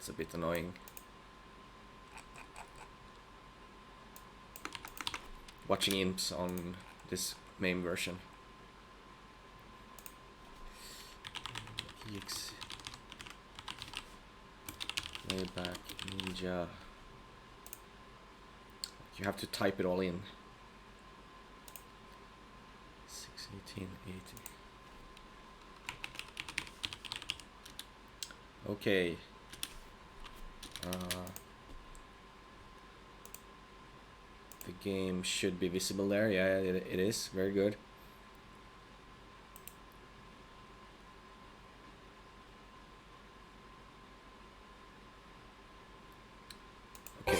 That's a bit annoying. Watching imps on this main version. EX Layback Ninja. You have to type it all in. 61880. Okay. The game should be visible there. Yeah, it is. Very good. Okay.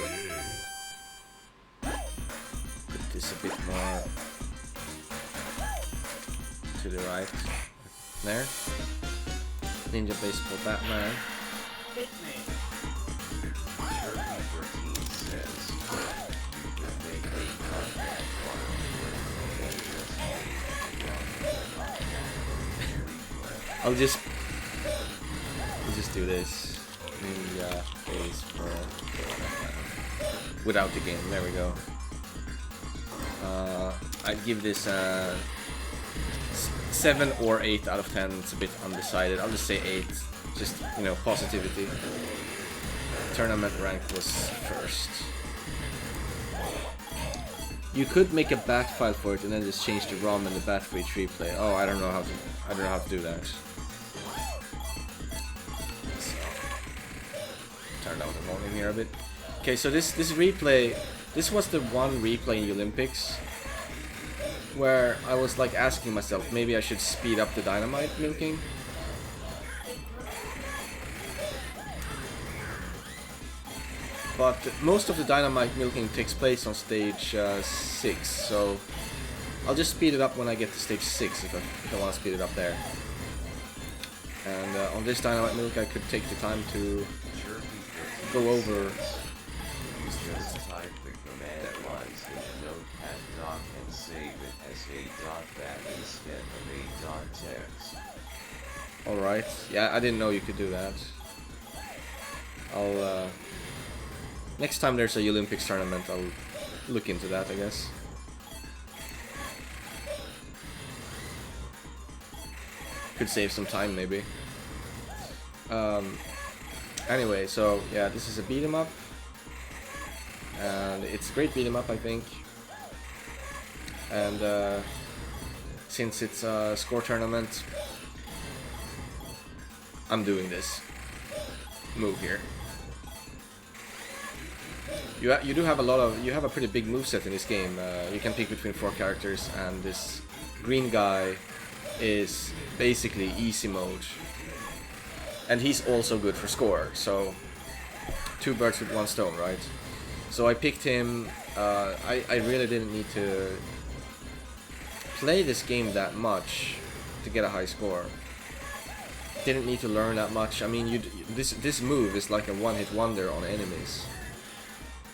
Put this a bit more to the right. There. Ninja Baseball Batman. Hit me. I'll just do this. Ninja Baseball without the game. There we go. I'd give this 7 or 8 out of 10. It's a bit undecided. I'll just say 8. Just, you know, positivity. Tournament rank was first. You could make a bat file for it and then just change the ROM and the bat for each replay. Oh, I don't know how to do that. Turn down the volume here a bit. Okay, so this replay, this was the one replay in Olympics where I was like asking myself, maybe I should speed up the dynamite milking. But most of the dynamite milking takes place on stage 6, so I'll just speed it up when I get to stage 6 if I want to speed it up there. And on this dynamite milk I could take the time to go over. Alright, yeah, I didn't know you could do that. I'll next time there's a Olympics tournament, I'll look into that, I guess. Could save some time, maybe. Anyway, so yeah, this is a beat 'em up, and it's a great beat 'em up, I think. And since it's a score tournament, I'm doing this move here. You do have you have a pretty big moveset in this game. You can pick between 4 characters, and this green guy is basically easy mode. And he's also good for score, so 2 birds with 1 stone, right? So I picked him. I really didn't need to play this game that much to get a high score. Didn't need to learn that much. I mean, this move is like a one-hit wonder on enemies.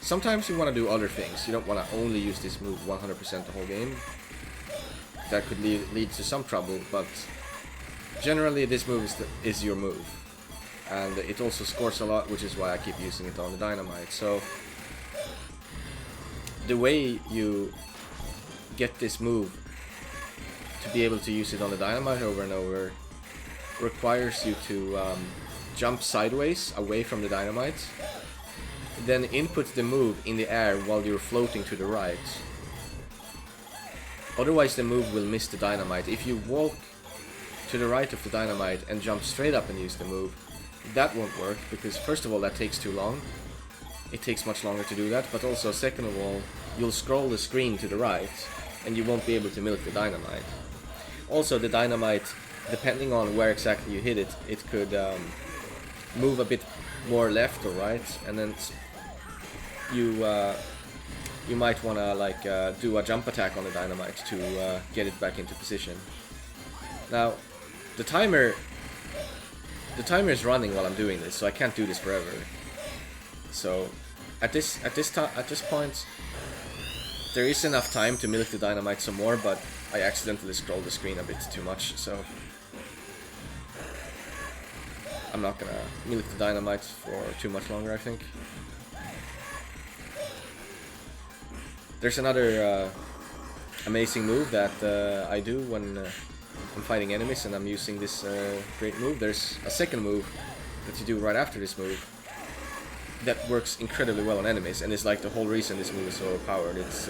Sometimes you want to do other things. You don't want to only use this move 100% the whole game. That could lead to some trouble, but generally this move is your move. And it also scores a lot, which is why I keep using it on the dynamite. So the way you get this move to be able to use it on the dynamite over and over requires you to jump sideways away from the dynamite, then input the move in the air while you're floating to the right. Otherwise the move will miss the dynamite. If you walk to the right of the dynamite and jump straight up and use the move, that won't work, because first of all that takes too long. It takes much longer to do that, but also second of all, you'll scroll the screen to the right and you won't be able to milk the dynamite. Also the dynamite, depending on where exactly you hit it, it could move a bit more left or right, and then you might want to like do a jump attack on the dynamite to get it back into position. Now the timer is running while I'm doing this, so I can't do this forever. So at this point there is enough time to milk the dynamite some more, but I accidentally scrolled the screen a bit too much, so I'm not gonna milk the dynamite for too much longer, I think. There's another amazing move that I do when I'm fighting enemies and I'm using this great move. There's a second move that you do right after this move that works incredibly well on enemies, and it's like the whole reason this move is so overpowered. It's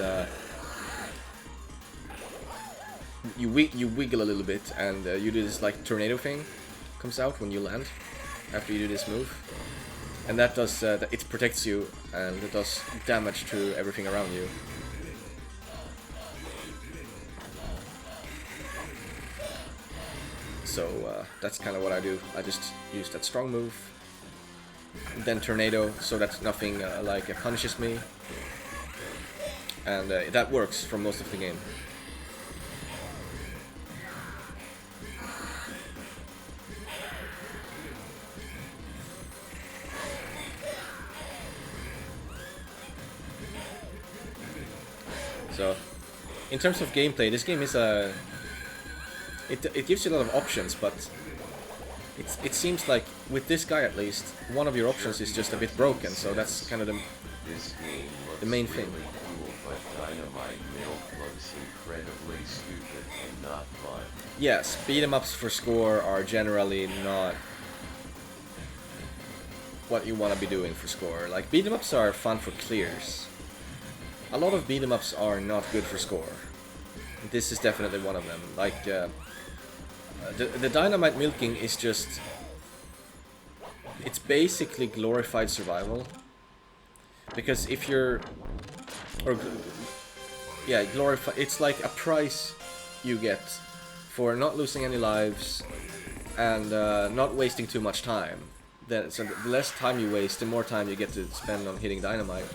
you wiggle a little bit, and you do this like tornado thing comes out when you land after you do this move, and that does it protects you and it does damage to everything around you. So that's kind of what I do. I just use that strong move, then tornado, so that nothing punishes me, and that works for most of the game. So, in terms of gameplay, this game is it gives you a lot of options, but it seems like with this guy at least, one of your options is just a bit broken. So that's kind of the main thing. Cool, but Dynamite Milk looks incredibly stupid and not fun. Yes, beat 'em ups for score are generally not what you want to be doing for score. Like, beat 'em ups are fun for clears. A lot of beat 'em ups are not good for score. This is definitely one of them. Like, the dynamite milking is just... It's basically glorified survival. Because if you're... it's like a price you get for not losing any lives and not wasting too much time. So the less time you waste, the more time you get to spend on hitting dynamite.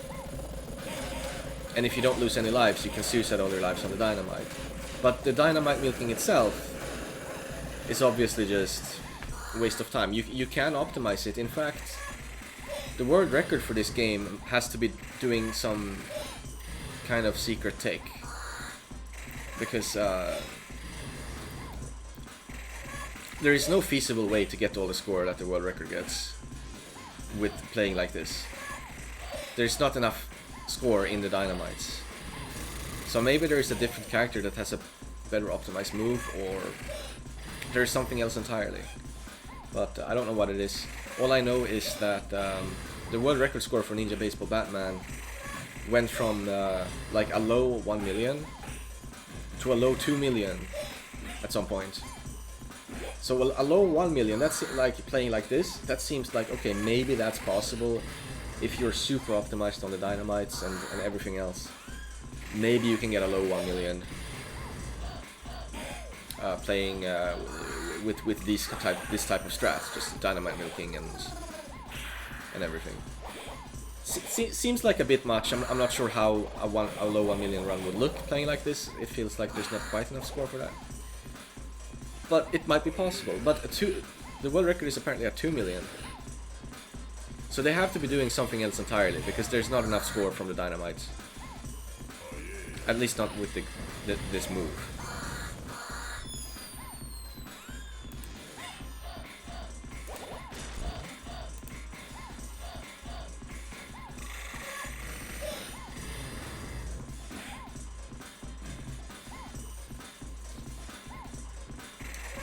And if you don't lose any lives, you can suicide all your lives on the dynamite. But the dynamite milking itself is obviously just a waste of time. You can optimize it. In fact, the world record for this game has to be doing some kind of secret take. Because there is no feasible way to get all the score that the world record gets with playing like this. There's not enough score in the dynamites. So maybe there is a different character that has a better optimized move, or there's something else entirely. But I don't know what it is. All I know is that the world record score for Ninja Baseball Batman went from like a low 1 million to a low 2 million at some point. So a low 1 million, that's like playing like this, that seems like, okay, maybe that's possible if you're super optimized on the dynamites and everything else. Maybe you can get a low 1 million playing with this type of strats, just dynamite milking and everything. Seems like a bit much. I'm not sure how a low 1 million run would look playing like this. It feels like there's not quite enough score for that. But it might be possible. But the world record is apparently at 2 million. So they have to be doing something else entirely, because there's not enough score from the dynamites. At least not with this move.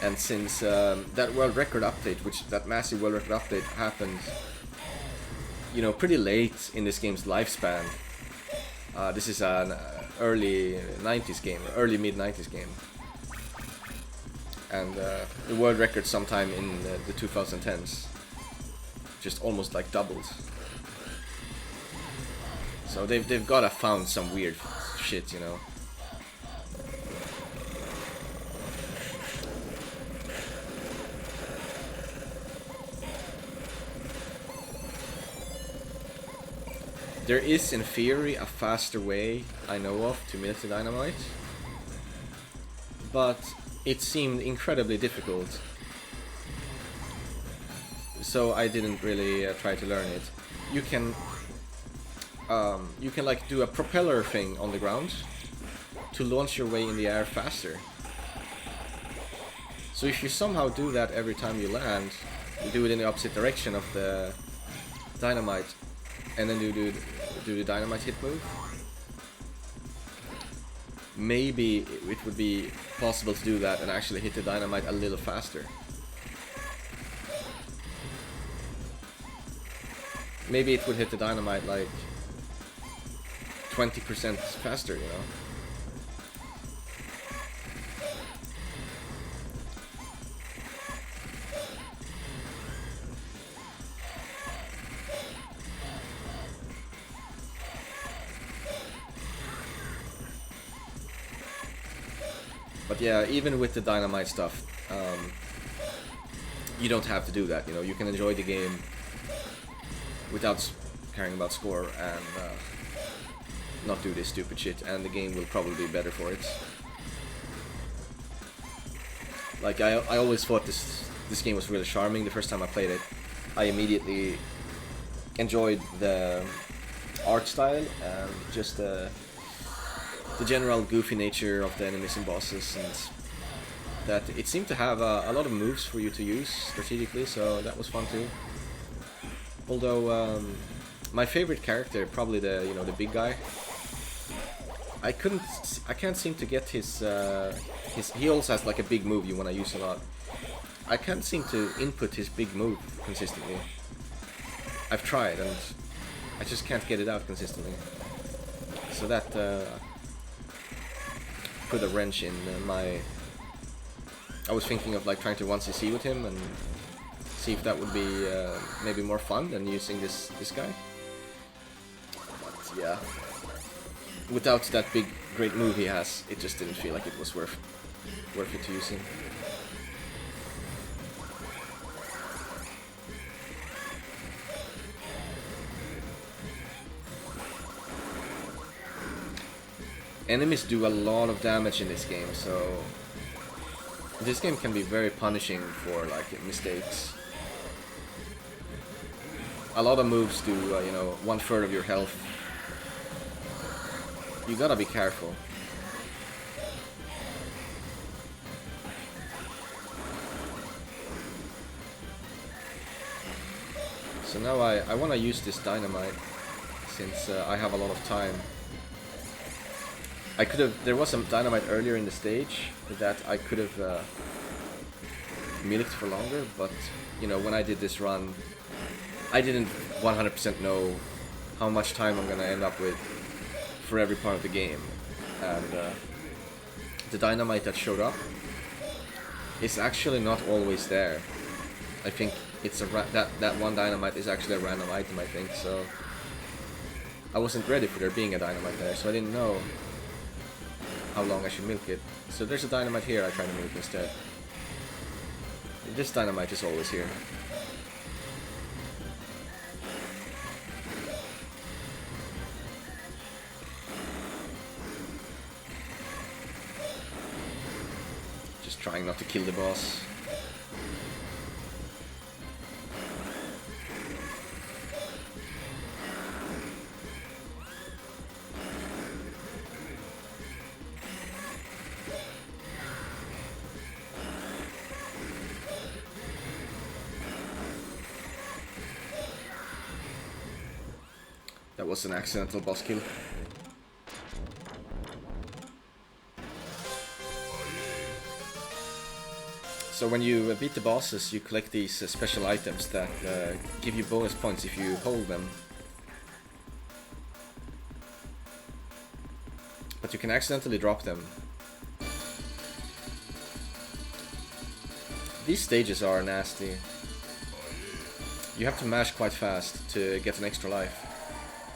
And since that world record update, that massive world record update happened, you know, pretty late in this game's lifespan. This is an early 90s game, early mid 90s game. And the world record sometime in the 2010s just almost like doubled. So they've gotta found some weird shit, you know. There is, in theory, a faster way I know of to milk the dynamite, but it seemed incredibly difficult, so I didn't really try to learn it. You can like do a propeller thing on the ground to launch your way in the air faster. So if you somehow do that every time you land, You do it in the opposite direction of the dynamite, and then you do the dynamite hit move. Maybe it would be possible to do that and actually hit the dynamite a little faster. Maybe it would hit the dynamite like 20% faster, you know? But yeah, even with the dynamite stuff, you don't have to do that, you know? You can enjoy the game without caring about score and not do this stupid shit, and the game will probably be better for it. Like, I always thought this game was really charming the first time I played it. I immediately enjoyed the art style and just the general goofy nature of the enemies and bosses, and that it seemed to have a lot of moves for you to use strategically, so that was fun too. Although my favorite character, probably the big guy, I can't seem to get his he also has like a big move you want to use a lot. I can't seem to input his big move consistently. I've tried and I just can't get it out consistently. So that put a wrench in my... I was thinking of like trying to 1cc with him and see if that would be maybe more fun than using this guy. But yeah, without that big great move he has, it just didn't feel like it was worth it to use him. Enemies do a lot of damage in this game, so this game can be very punishing for like mistakes. A lot of moves do, 1/3 of your health. You gotta be careful. So now I want to use this dynamite since I have a lot of time. I could have. There was some dynamite earlier in the stage that I could have milked for longer, but when I did this run, I didn't 100% know how much time I'm gonna end up with for every part of the game, and the dynamite that showed up is actually not always there. I think it's that one dynamite is actually a random item, I think. So I wasn't ready for there being a dynamite there, so I didn't know how long I should milk it. So there's a dynamite here I try to milk instead. This dynamite is always here. Just trying not to kill the boss. That was an accidental boss kill. So when you beat the bosses, you collect these special items that give you bonus points if you hold them. But you can accidentally drop them. These stages are nasty. You have to mash quite fast to get an extra life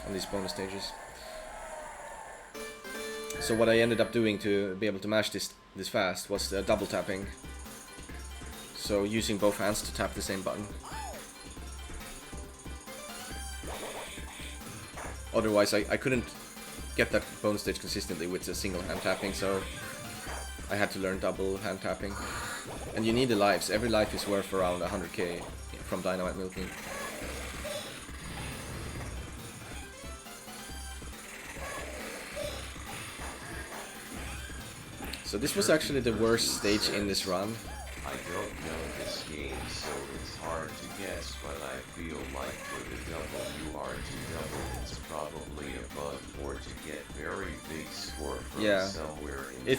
on these bonus stages. So what I ended up doing to be able to mash this fast was double tapping. So using both hands to tap the same button. Otherwise I couldn't get that bonus stage consistently with a single hand tapping, so I had to learn double hand tapping. And you need the lives. Every life is worth around 100k from dynamite milking. So this was actually the worst stage in this run. I don't know this game, so it's hard like for the double UR to double, it's probably a bug, or to get very big score from Yeah. somewhere in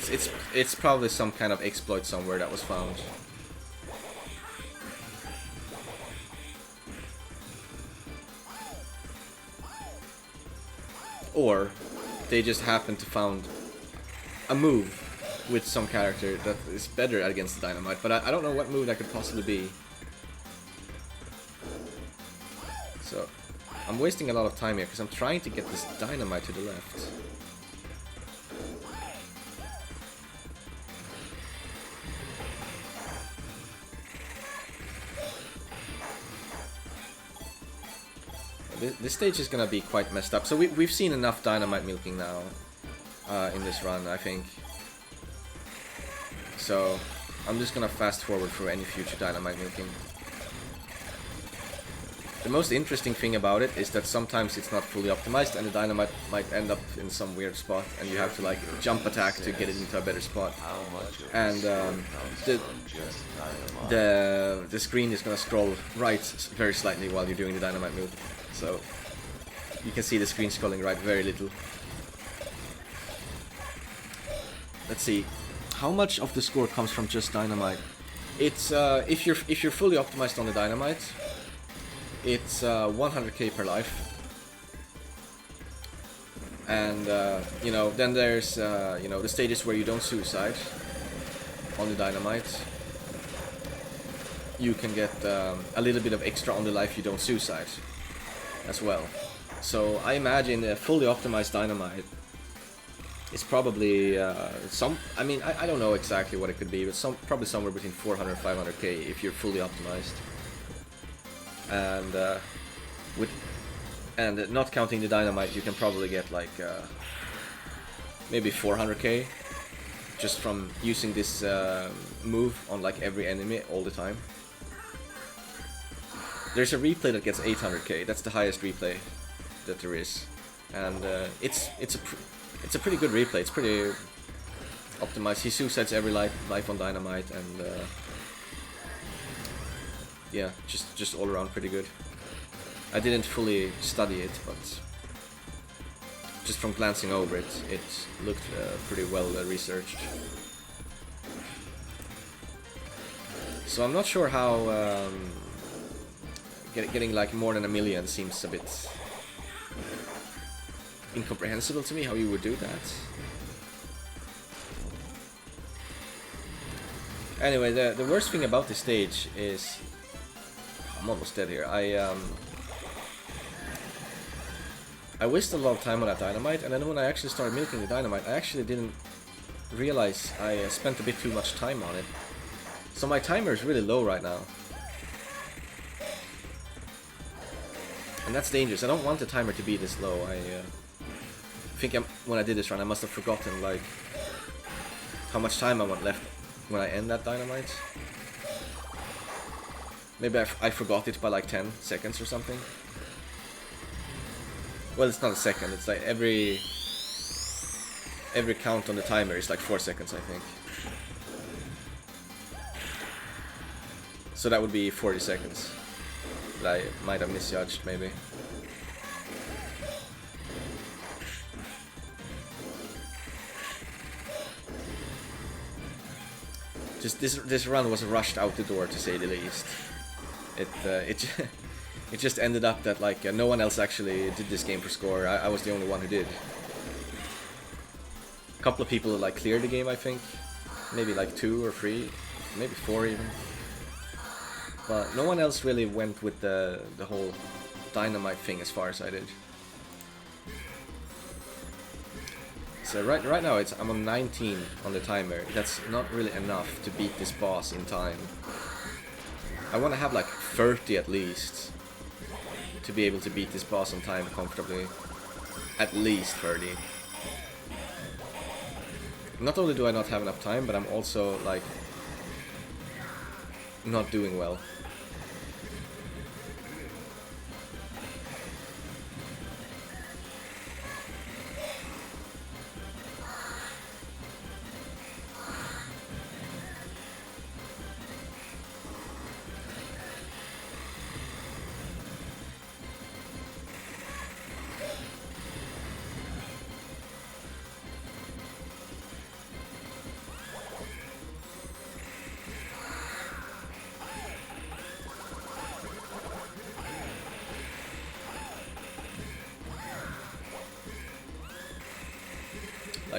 It's probably some kind of exploit somewhere that was found. Or they just happened to found a move with some character that is better against the dynamite, but I don't know what move that could possibly be. So I'm wasting a lot of time here because I'm trying to get this dynamite to the left. This stage is gonna be quite messed up. So we've seen enough dynamite milking now in this run, I think. So I'm just gonna fast forward through any future dynamite milking. The most interesting thing about it is that sometimes it's not fully optimized and the dynamite might end up in some weird spot and you have to like jump attack to get it into a better spot. And the screen is gonna scroll right very slightly while you're doing the dynamite move. So you can see the screen scrolling right very little. Let's see. How much of the score comes from just dynamite? It's if you're fully optimized on the dynamite, it's 100k per life, and you know, then there's you know, the stages where you don't suicide on the dynamite. You can get a little bit of extra on the life you don't suicide as well. So I imagine a fully optimized dynamite is probably some. I mean, I don't know exactly what it could be, but probably somewhere between 400 and 500k if you're fully optimized. And not counting the dynamite, you can probably get like maybe 400k just from using this move on like every enemy all the time. There's a replay that gets 800k. That's the highest replay that there is, and it's a pretty good replay. It's pretty optimized. He suicides every life on dynamite, and yeah, just all around pretty good. I didn't fully study it, but just from glancing over it, it looked pretty well researched. So I'm not sure how getting like more than 1 million seems a bit incomprehensible to me, how you would do that. Anyway, the worst thing about this stage is I'm almost dead here. I wasted a lot of time on that dynamite, and then when I actually started milking the dynamite, I actually didn't realize I spent a bit too much time on it. So my timer is really low right now. And that's dangerous. I don't want the timer to be this low. I think when I did this run, I must have forgotten like how much time I want left when I end that dynamite. Maybe I forgot it by like 10 seconds or something. Well, it's not a second. It's like every count on the timer is like 4 seconds, I think. So that would be 40 seconds. That I might have misjudged, maybe. Just this run was rushed out the door, to say the least. It just ended up that like no one else actually did this game for score. I was the only one who did. A couple of people like cleared the game, I think. Maybe like 2 or 3, maybe 4 even. But no one else really went with the whole dynamite thing as far as I did. So right now I'm on 19 on the timer. That's not really enough to beat this boss in time. I want to have like 30 at least to be able to beat this boss on time comfortably. At least 30. Not only do I not have enough time, but I'm also like not doing well.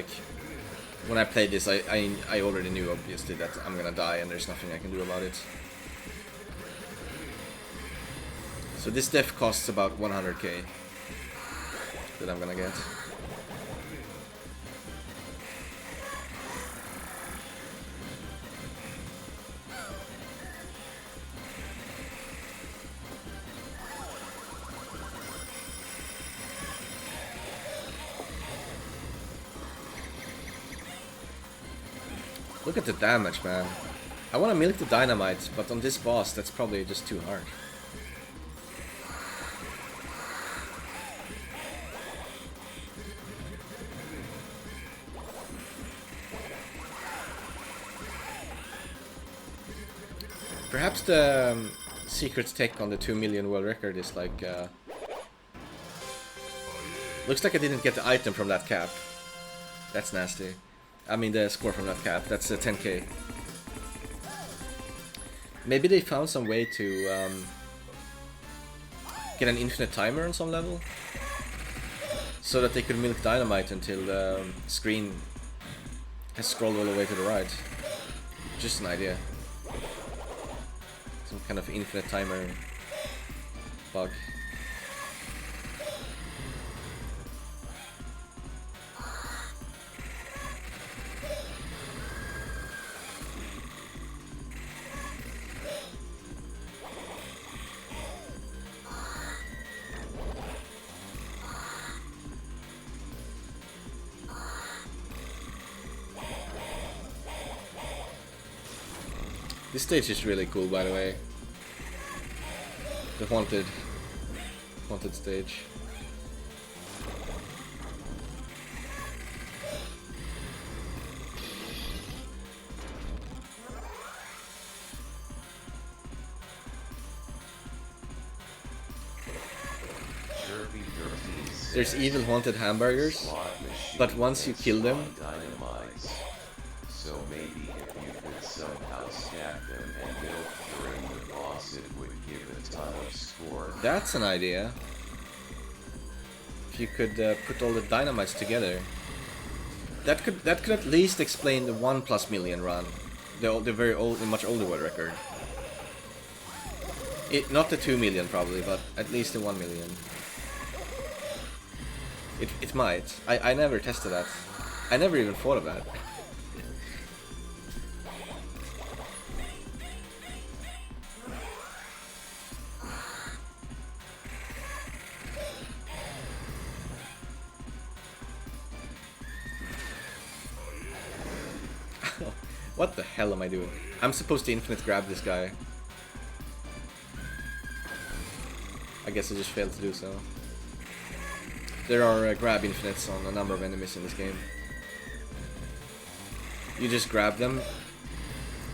Like, when I played this, I already knew, obviously, that I'm gonna die and there's nothing I can do about it. So this death costs about 100k that I'm gonna get. Look at the damage, man. I want to milk the dynamite, but on this boss, that's probably just too hard. Perhaps the secret tech on the 2 million world record is like... Looks like I didn't get the item from that cap. That's nasty. I mean the score from that cap. That's 10k. Maybe they found some way to get an infinite timer on some level, so that they could milk dynamite until the screen has scrolled all the way to the right. Just an idea. Some kind of infinite timer bug. This stage is really cool, by the way. The haunted stage. There's evil haunted hamburgers, but once you kill them, so maybe if you could somehow stack them and milk during the boss, it would give a ton of score. That's an idea. If you could put all the dynamites together, that could at least explain the 1+ million run, the very old, much older world record. Not the 2 million probably, but at least the 1 million. It might. I never tested that. I never even thought of that. What the hell am I doing? I'm supposed to infinite grab this guy. I guess I just failed to do so. There are grab infinites on a number of enemies in this game. You just grab them,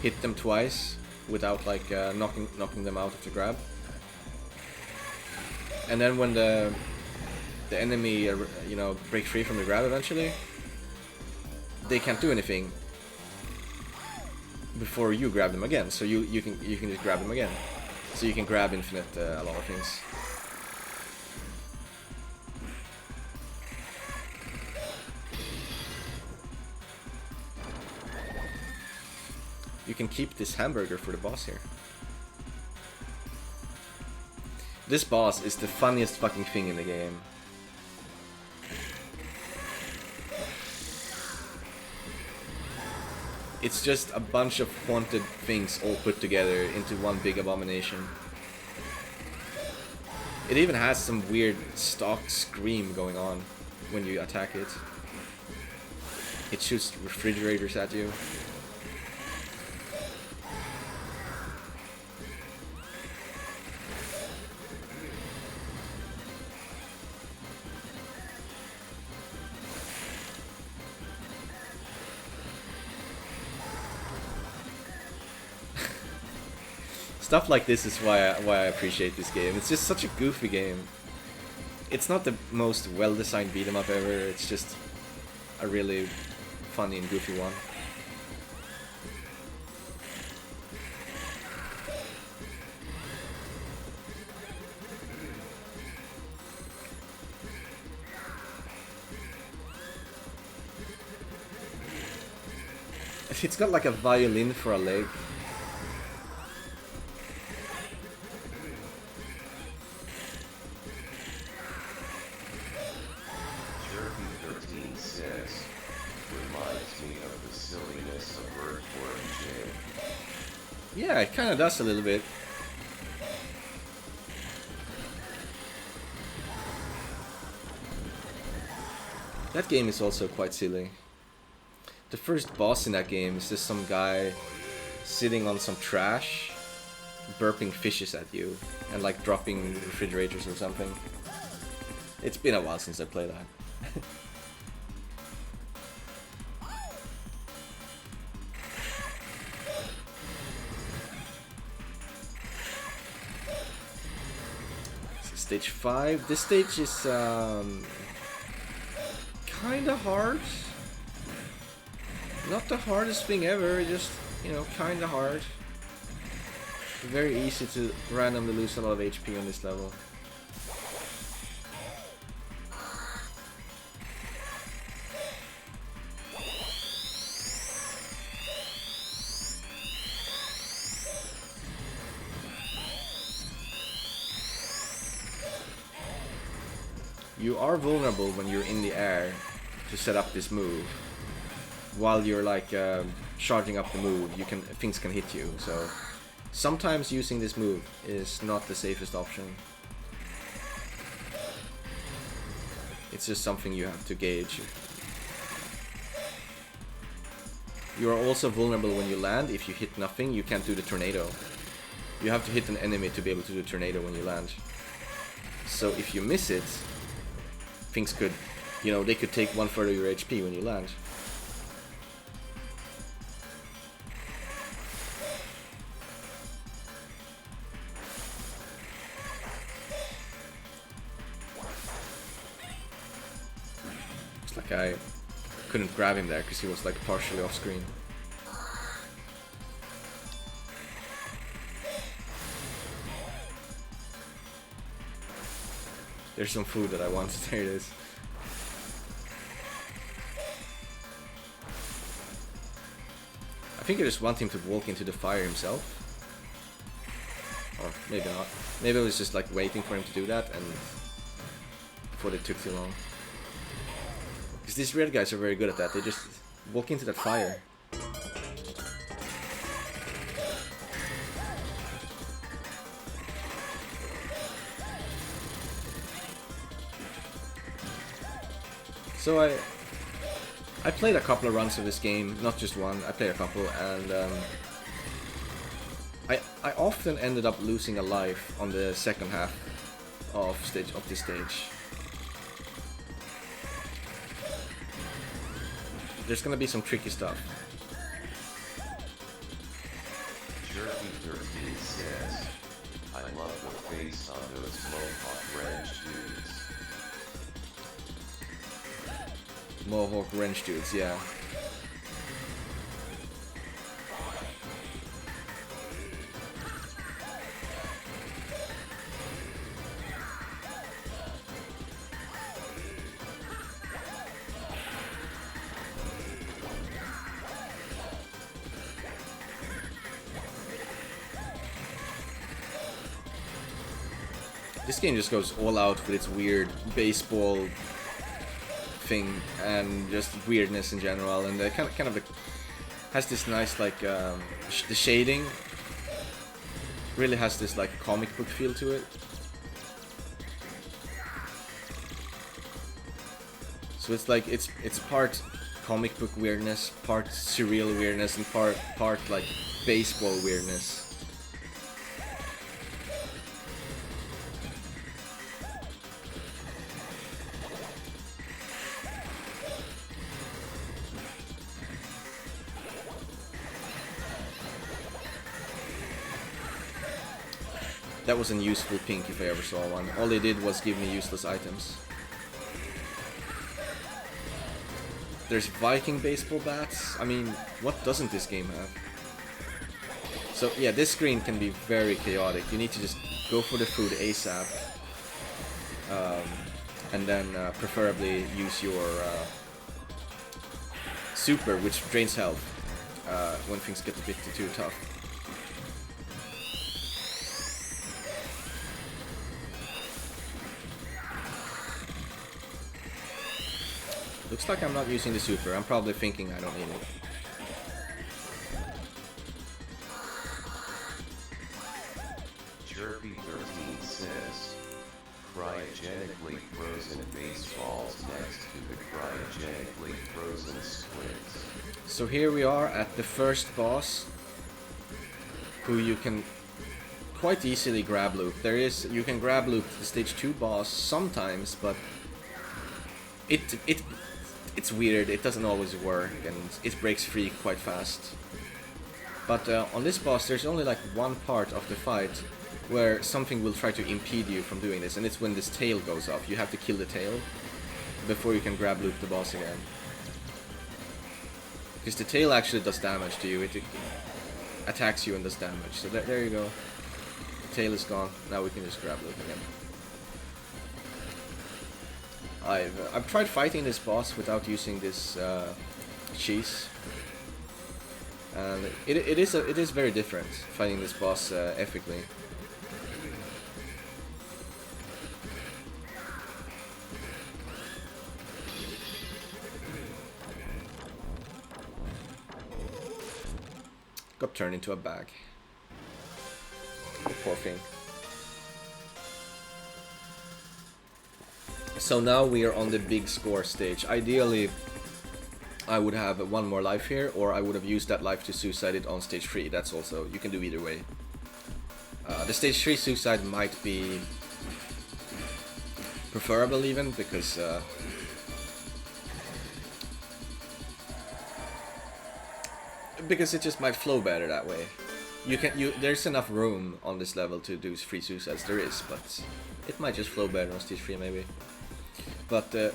hit them twice without like knocking them out of the grab, and then when the enemy break free from the grab eventually, they can't do anything before you grab them again. So you can just grab them again. So you can grab infinite a lot of things. You can keep this hamburger for the boss here. This boss is the funniest fucking thing in the game. It's just a bunch of haunted things all put together into one big abomination. It even has some weird stock scream going on when you attack it. It shoots refrigerators at you. Stuff like this is why I appreciate this game. It's just such a goofy game. It's not the most well-designed beat 'em up ever. It's just a really funny and goofy one. It's got like a violin for a leg. Jerky13 says, reminds me of the silliness of Earthworm Jim. Yeah, it kind of does a little bit. That game is also quite silly. The first boss in that game is just some guy sitting on some trash, burping fishes at you, and like dropping refrigerators or something. It's been a while since I played that. Stage 5. This stage is kinda hard. Not the hardest thing ever, just, you know, kinda hard. Very easy to randomly lose a lot of HP on this level. You are vulnerable when you're in the air to set up this move. While you're like charging up the move, things can hit you. So sometimes using this move is not the safest option. It's just something you have to gauge. You are also vulnerable when you land. If you hit nothing, you can't do the tornado. You have to hit an enemy to be able to do tornado when you land. So if you miss it, things could, you know, they could take 1/3 of your HP when you land. It's like I couldn't grab him there because he was like partially off screen. There's some food that I wanted. There it is. I think I just want him to walk into the fire himself. Or maybe not. Maybe I was just like waiting for him to do that and thought it took too long. Because these red guys are very good at that. They just walk into that fire. So I played a couple of runs of this game, not just one. I played a couple, and I often ended up losing a life on the second half of this stage. There's gonna be some tricky stuff. Jerky13 says, I love the face on those Mohawk Wrench dudes. Mohawk Wrench dudes, yeah. This game just goes all out with its weird baseball thing and just weirdness in general, and it kind of has this nice like the shading really has this like comic book feel to it. So it's like it's part comic book weirdness, part surreal weirdness, and part like baseball weirdness. That was a useful pink if I ever saw one. All they did was give me useless items. There's Viking baseball bats. I mean, what doesn't this game have? So yeah, this screen can be very chaotic. You need to just go for the food ASAP. And then preferably use your super, which drains health. when things get a bit too tough. Looks like I'm not using the super. I'm probably thinking I don't need it. Jerpy13 says, cryogenically frozen baseballs next to the cryogenically frozen squids. So here we are at the first boss, who you can quite easily grab loop. You can grab loop the stage 2 boss sometimes, but it's weird. It doesn't always work, and it breaks free quite fast. But on this boss, there's only like one part of the fight where something will try to impede you from doing this, and it's when this tail goes off. You have to kill the tail before you can grab loop the boss again. Because the tail actually does damage to you. It attacks you and does damage. So there you go. The tail is gone. Now we can just grab loop again. I've tried fighting this boss without using this cheese. And it is very different fighting this boss ethically. Got turned into a bag. Poor thing. So now we are on the big score stage. Ideally, I would have one more life here, or I would have used that life to suicide it on stage 3. That's also, you can do either way. The stage 3 suicide might be preferable even, because it just might flow better that way. There's enough room on this level to do free suicides, there is, but it might just flow better on stage 3 maybe. But the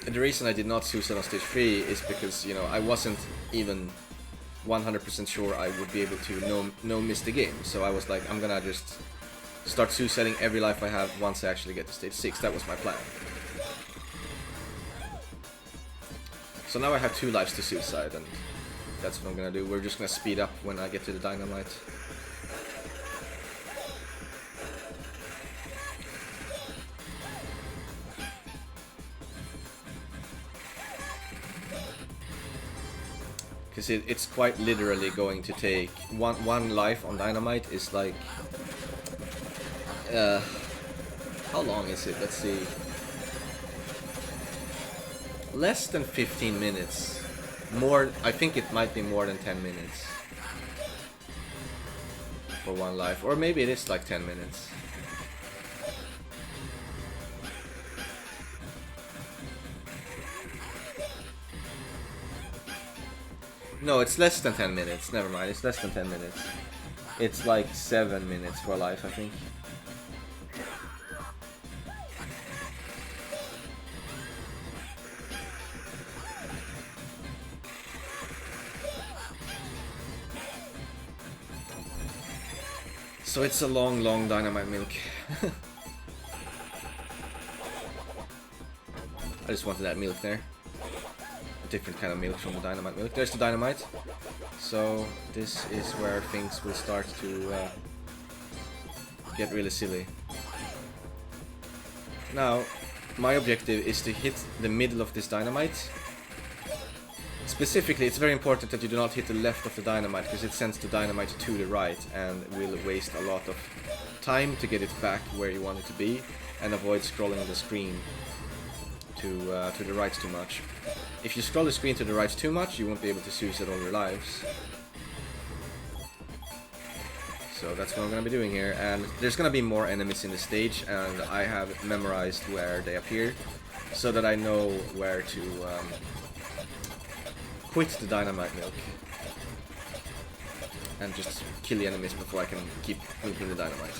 reason I did not suicide on stage 3 is because, you know, I wasn't even 100% sure I would be able to no miss the game. So I was like, I'm gonna just start suiciding every life I have once I actually get to stage 6. That was my plan. So now I have 2 lives to suicide, and that's what I'm gonna do. We're just gonna speed up when I get to the dynamite. Because it's quite literally going to take one life on dynamite is like how long is it? Let's see. Less than 15 minutes. More, I think it might be more than 10 minutes for one life, or maybe it is like 10 minutes. No, it's less than 10 minutes. Never mind, it's less than 10 minutes. It's like 7 minutes for life, I think. So it's a long dynamite milk. I just wanted that milk there. A different kind of milk from the dynamite milk. There's the dynamite. So this is where things will start to get really silly. Now, my objective is to hit the middle of this dynamite. Specifically, it's very important that you do not hit the left of the dynamite, because it sends the dynamite to the right and will waste a lot of time to get it back where you want it to be, and avoid scrolling the screen to the right too much. If you scroll the screen to the right too much, you won't be able to suicide all your lives. So that's what I'm going to be doing here, and there's going to be more enemies in the stage, and I have memorized where they appear, so that I know where to quit the dynamite milk and just kill the enemies before I can keep milking the dynamite.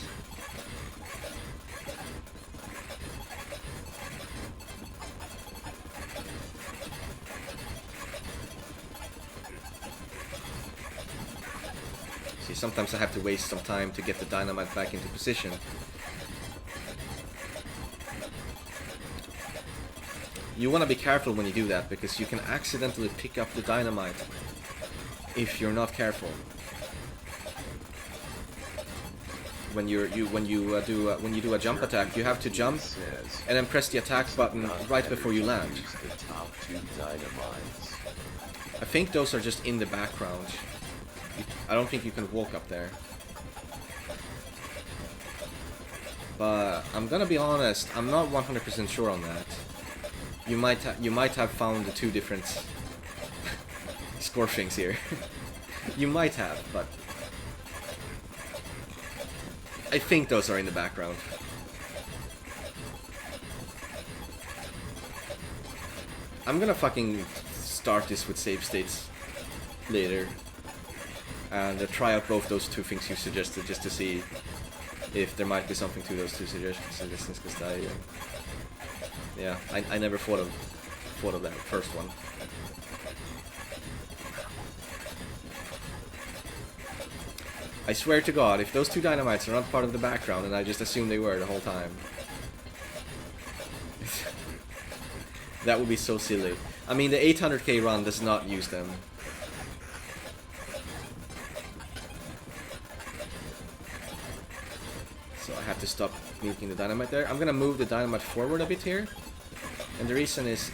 See, sometimes I have to waste some time to get the dynamite back into position. You want to be careful when you do that, because you can accidentally pick up the dynamite if you're not careful. When you do a jump attack, you have to jump and then press the attack button right before you land. The top 2 dynamites. I think those are just in the background. I don't think you can walk up there. But I'm gonna be honest, I'm not 100% sure on that. You might have found the 2 different score things here. You might have, but I think those are in the background. I'm gonna fucking start this with save states later and try out both those 2 things you suggested just to see if there might be something to those 2 suggestions, because yeah, I never thought of that first one. I swear to God, if those 2 dynamites are not part of the background, and I just assumed they were the whole time, that would be so silly. I mean, the 800k run does not use them. So I have to stop nuking the dynamite there. I'm gonna move the dynamite forward a bit here. And the reason is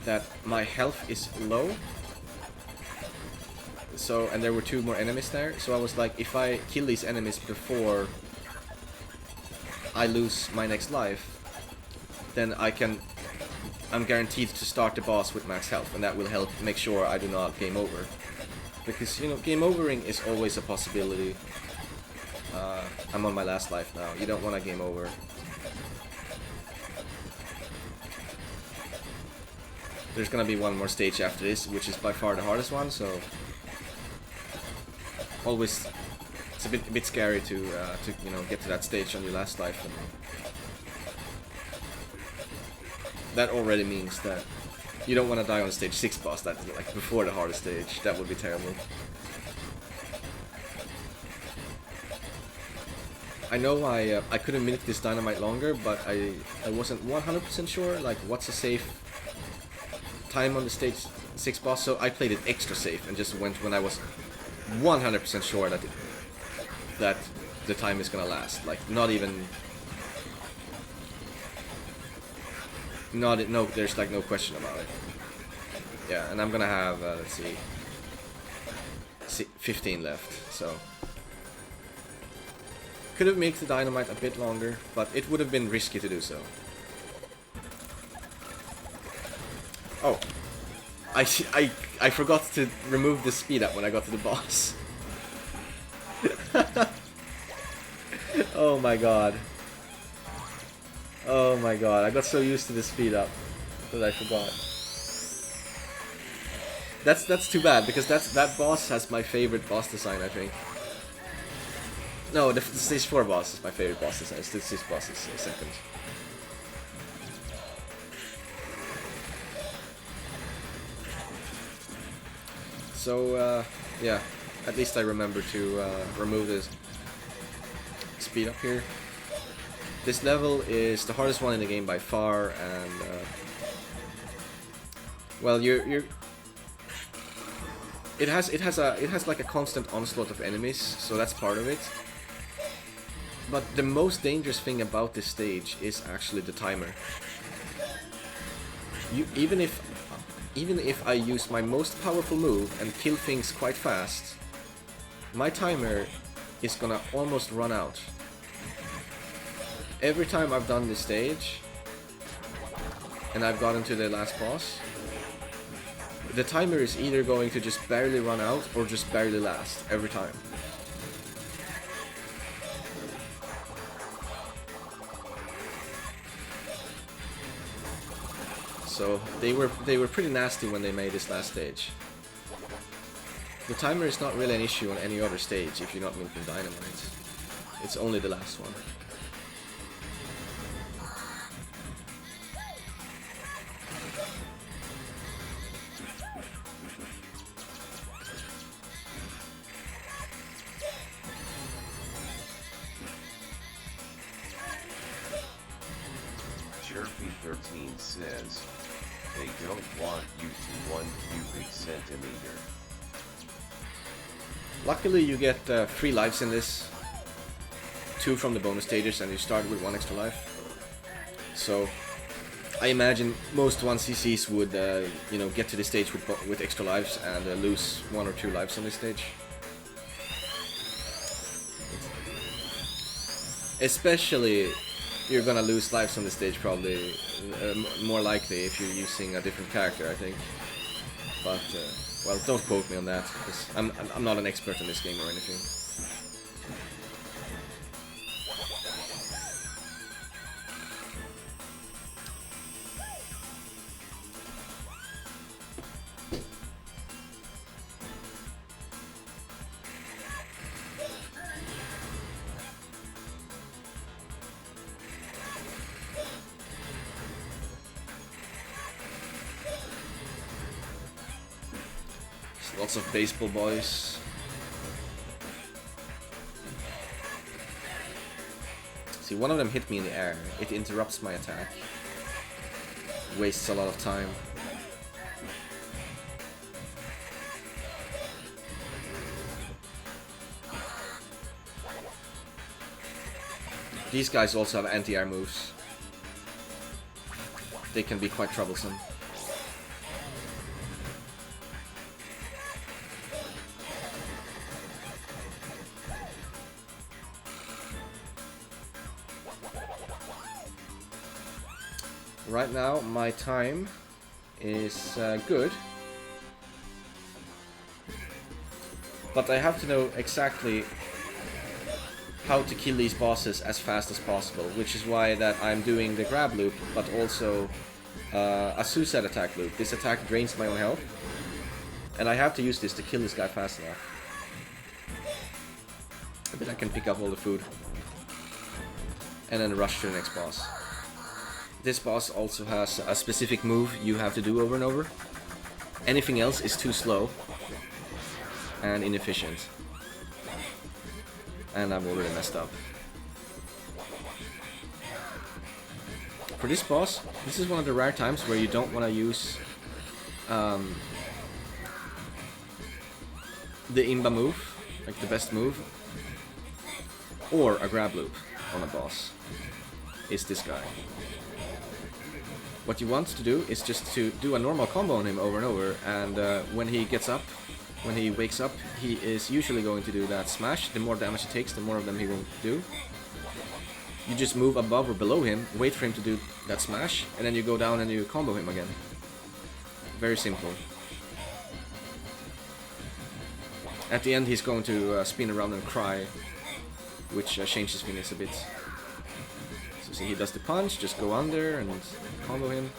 that my health is low. So, and there were 2 more enemies there. So I was like, if I kill these enemies before I lose my next life, then I'm guaranteed to start the boss with max health, and that will help make sure I do not game over. Because, you know, game overing is always a possibility. I'm on my last life now. You don't want to game over. There's gonna be 1 more stage after this, which is by far the hardest one, so always it's a bit scary to you know, get to that stage on your last life. And that already means that you don't want to die on stage 6 boss. That's like before the hardest stage. That would be terrible. I know I could have milked this dynamite longer, but I wasn't 100% sure like what's a safe time on the stage 6 boss, so I played it extra safe and just went when I was 100% sure that the time is gonna last. Like there's like no question about it. Yeah, and I'm gonna have let's see, 15 left. So could have made the dynamite a bit longer, but it would have been risky to do so. Oh, I forgot to remove the speed up when I got to the boss. Oh my god. Oh my god, I got so used to the speed up that I forgot. That's too bad, because that boss has my favorite boss design, I think. No, the stage 4 boss is my favorite boss design. The stage boss is second. So, yeah, at least I remember to remove this speed up here. This level is the hardest one in the game by far, and well, it has like a constant onslaught of enemies, so that's part of it. But the most dangerous thing about this stage is actually the timer. Even if I use my most powerful move and kill things quite fast, my timer is gonna almost run out. Every time I've done this stage and I've gotten to the last boss, the timer is either going to just barely run out or just barely last every time. So they were pretty nasty when they made this last stage. The timer is not really an issue on any other stage if you're not milking dynamite. It's only the last one. Jerpy13 says, they don't want you to 1 cubic centimeter. Luckily you get 3 lives in this, 2 from the bonus stages, and you start with 1 extra life. So I imagine most 1cc's would, you know, get to this stage with extra lives and lose 1 or 2 lives on this stage. Especially, you're gonna lose lives on this stage probably more likely if you're using a different character, I think. But well, don't quote me on that, because I'm not an expert in this game or anything. Lots of baseball boys. See, one of them hit me in the air. It interrupts my attack. Wastes a lot of time. These guys also have anti-air moves. They can be quite troublesome. Right now, my time is good, but I have to know exactly how to kill these bosses as fast as possible, which is why that I'm doing the grab loop, but also a suicide attack loop. This attack drains my own health, and I have to use this to kill this guy fast enough. Then I can pick up all the food, and then rush to the next boss. This boss also has a specific move you have to do over and over. Anything else is too slow and inefficient. And I've already messed up. For this boss, this is one of the rare times where you don't want to use the Imba move, like the best move, or a grab loop on a boss. It's this guy. What you want to do is just to do a normal combo on him over and over, and when he gets up, when he wakes up, he is usually going to do that smash. The more damage he takes, the more of them he will do. You just move above or below him, wait for him to do that smash, and then you go down and you combo him again. Very simple. At the end he's going to spin around and cry, which changes Phoenix a bit. So see, he does the punch, just go under and combo him.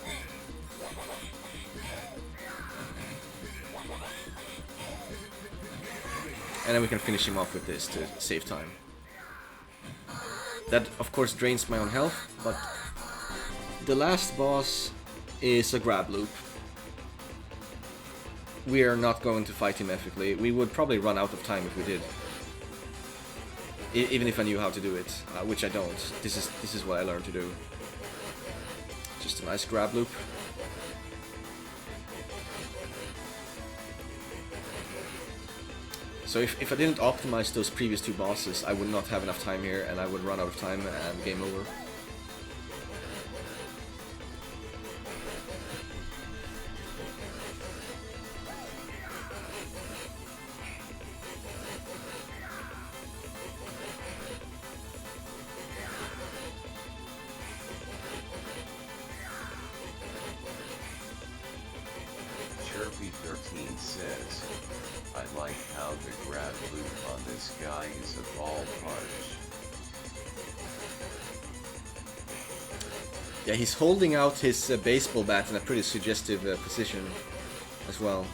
And then we can finish him off with this to save time. That of course drains my own health, but the last boss is a grab loop. We are not going to fight him ethically. We would probably run out of time if we did. Even if I knew how to do it, which I don't. This is what I learned to do. Just a nice grab loop. So if I didn't optimize those previous 2 bosses, I would not have enough time here, and I would run out of time and game over. Chirpy13 says, I like how the grab loop on this guy is a ball punch. Yeah, he's holding out his baseball bat in a pretty suggestive position as well.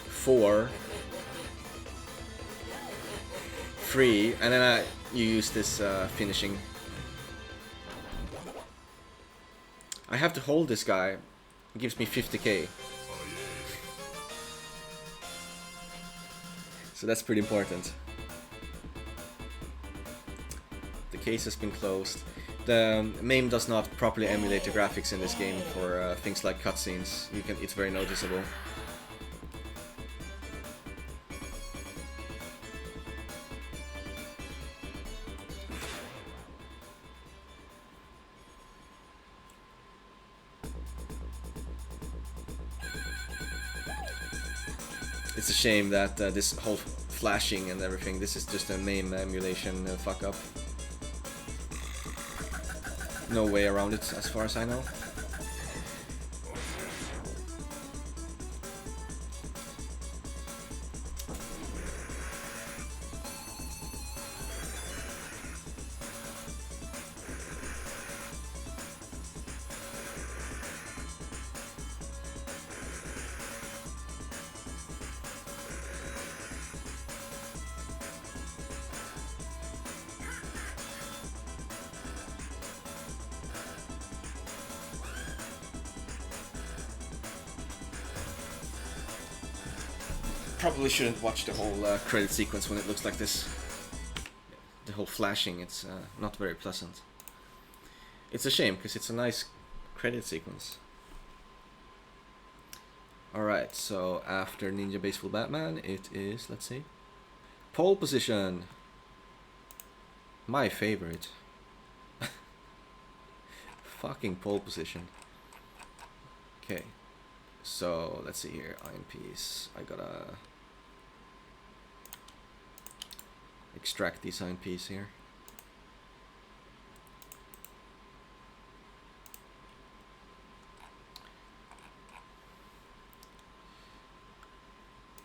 Four, 3, and then you use this finishing. I have to hold this guy. It gives me 50k. So that's pretty important. case has been closed. The MAME does not properly emulate the graphics in this game for things like cutscenes. It's very noticeable. It's a shame that this whole flashing and everything, this is just a MAME emulation fuck up. No way around it, as far as I know. Probably shouldn't watch the whole credit sequence when it looks like this. The whole flashing, it's not very pleasant. It's a shame, because it's a nice credit sequence. Alright, so after Ninja Baseball Batman, it is, let's see, Pole Position. My favorite. Fucking Pole Position. Okay, so let's see here, IMPs. I gotta extract these IMPs here.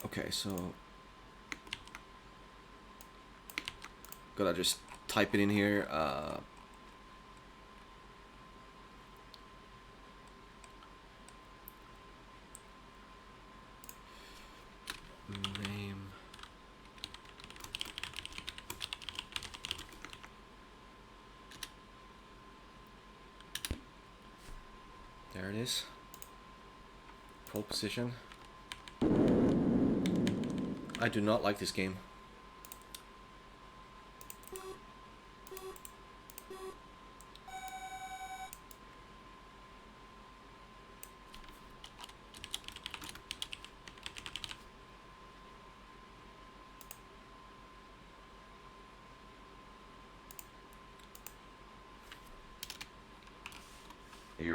Okay, so gotta just type it in here. Name. There it is. Pole Position. I do not like this game.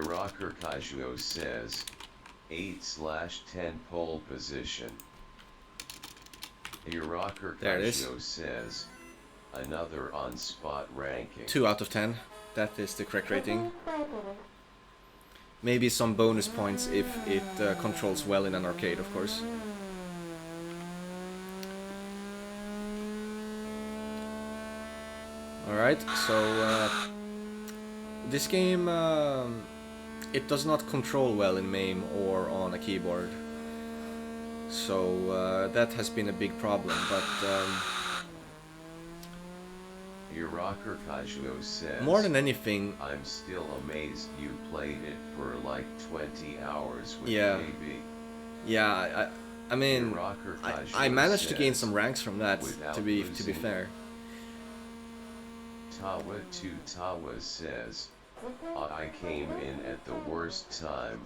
Rocker Kajuo says 8/10 pole position. Rocker Kajuo says another on spot ranking. 2 out of 10. That is the correct rating. Maybe some bonus points if it controls well in an arcade, of course. Alright, so this game, it does not control well in MAME or on a keyboard. So that has been a big problem, but Rocker Kajuo says, more than anything, I'm still amazed you played it for like 20 hours with yeah. KB. Yeah, I mean, I managed to gain some ranks from that, to be fair. Tawa says, I came in at the worst time.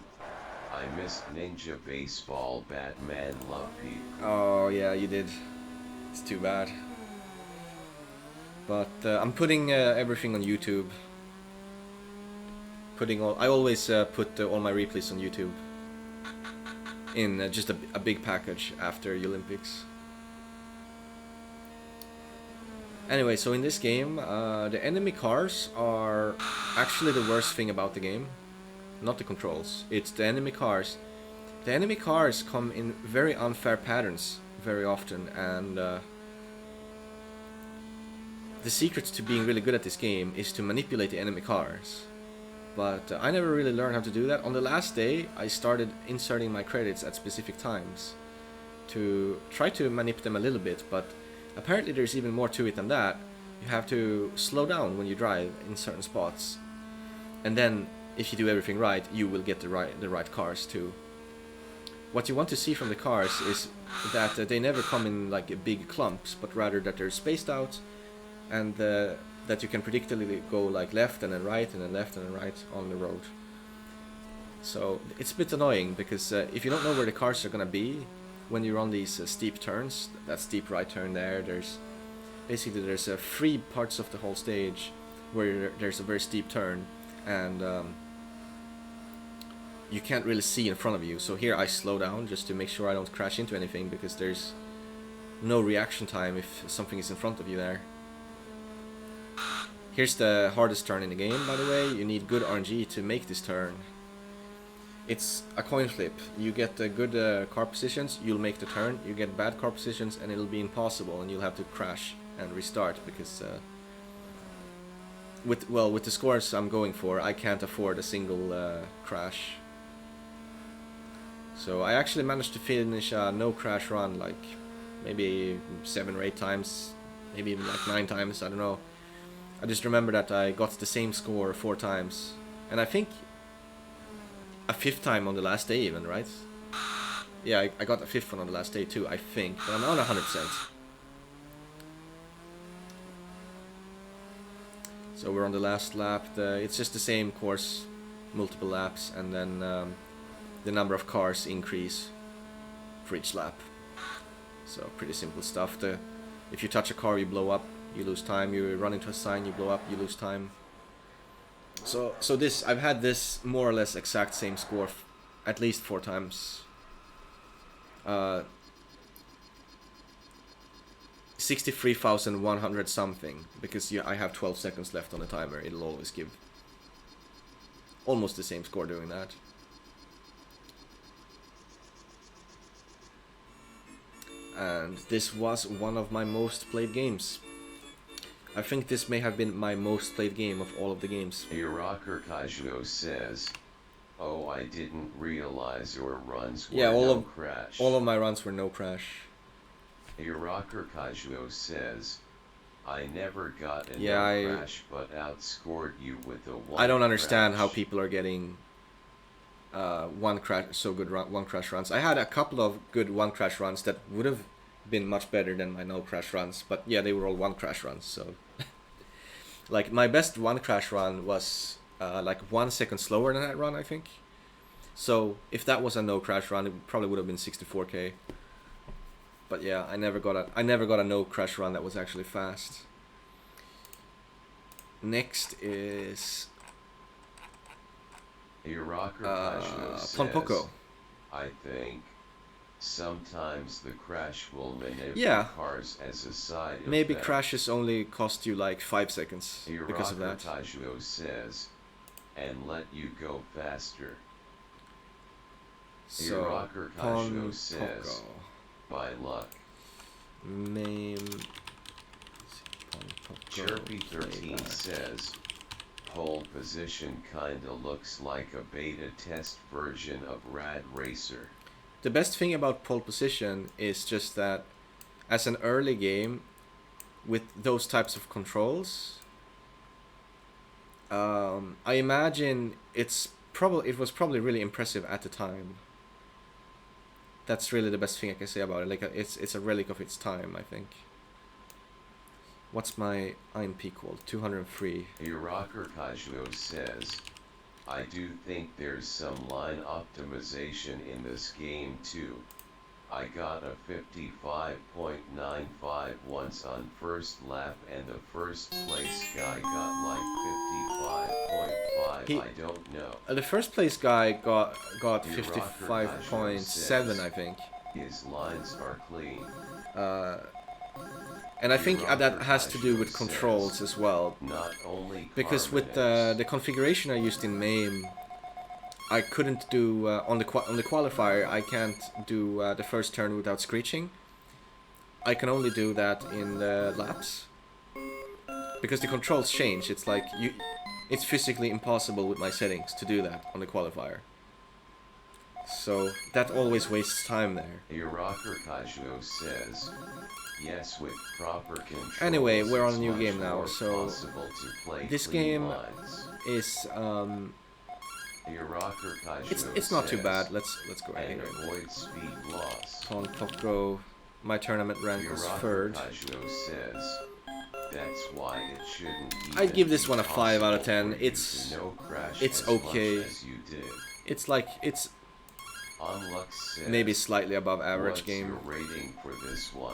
I missed Ninja Baseball Batman Love People. Oh yeah, you did. It's too bad. But I'm putting everything on YouTube. I always put all my replays on YouTube. In just a big package after Yolympics. Anyway, so in this game, the enemy cars are actually the worst thing about the game. Not the controls, it's the enemy cars. The enemy cars come in very unfair patterns very often, and the secret to being really good at this game is to manipulate the enemy cars. But I never really learned how to do that. On the last day, I started inserting my credits at specific times to try to manipulate them a little bit, but apparently there's even more to it than that. You have to slow down when you drive in certain spots, and then if you do everything right, you will get the right cars too. What you want to see from the cars is that they never come in like big clumps, but rather that they're spaced out, and the that you can predictably go like left and then right and then left and then right on the road. So it's a bit annoying because if you don't know where the cars are gonna be when you're on these steep turns, that steep right turn there, there's three parts of the whole stage where there's a very steep turn, and you can't really see in front of you. So here I slow down just to make sure I don't crash into anything, because there's no reaction time if something is in front of you there. Here's the hardest turn in the game, by the way. You need good RNG to make this turn. It's a coin flip. You get good car positions, you'll make the turn. You get bad car positions and it'll be impossible, and you'll have to crash and restart, because with the scores I'm going for, I can't afford a single crash. So I actually managed to finish a no crash run like maybe 7 or 8 times, maybe even like 9 times, I don't know. I just remember that I got the same score 4 times, and I think a 5th time on the last day even, right? Yeah, I got a 5th one on the last day too, I think, but I'm not 100%. So we're on the last lap. It's just the same course, multiple laps, and then the number of cars increase for each lap. So pretty simple stuff. If you touch a car, you blow up, you lose time. You run into a sign, you blow up, you lose time. So this, I've had this more or less exact same score at least 4 times. 63,100 something, because I have 12 seconds left on the timer. It'll always give almost the same score doing that. And this was one of my most played games. I think this may have been my most played game of all of the games. Rocker Kajuo says, "Oh, I didn't realize your runs were crash." All of my runs were no crash. Rocker Kajuo says, "I never got a crash, but outscored you with a 1 I don't understand crash." how people are getting one crash runs. I had a couple of good 1 crash runs that would have been much better than my no crash runs, but yeah, they were all 1 crash runs. So like my best 1 crash run was like 1 second slower than that run, I think. So if that was a no crash run, it probably would have been 64k. But yeah, I never got a no crash run that was actually fast. Next is Ponpoko. "I think sometimes the crash will manipulate cars as a side effect." Maybe crashes only cost you like 5 seconds because of that. Tajuo says, "And let you go faster." So Ponpoko says, "By luck." Chirpy13 says, "Pole position kinda looks like a beta test version of Rad Racer." The best thing about pole position is just that as an early game with those types of controls, I imagine it was probably really impressive at the time. That's really the best thing I can say about it. Like it's a relic of its time, I think. What's my IMP called? 203. Rocker Kajuo says, "I do think there's some line optimization in this game too. I got a 55.95 once on first lap, and the first place guy got like 55.5. I don't know." The first place guy got 55.7, I think. "His lines are clean." And I think that has to do with controls as well. Not only because with the configuration I used in MAME, I couldn't do on the qualifier. I can't do the first turn without screeching. I can only do that in the laps because the controls change. It's like it's physically impossible with my settings to do that on the qualifier. So that always wastes time there. Rocker Kajuo says, "Yes, with proper controls." Anyway, we're on a new game now, so this game lines. is it's not too bad. Let's go ahead "And here. avoid speed loss." Ponpoko, my tournament rank was 3rd. Kajuo says, That's why it shouldn't even I'd give this be one a 5 out of possible 10. for you to no crash It's as okay. much as you did. It's like, it's Unluck says, maybe slightly above average what's game. your rating for this one?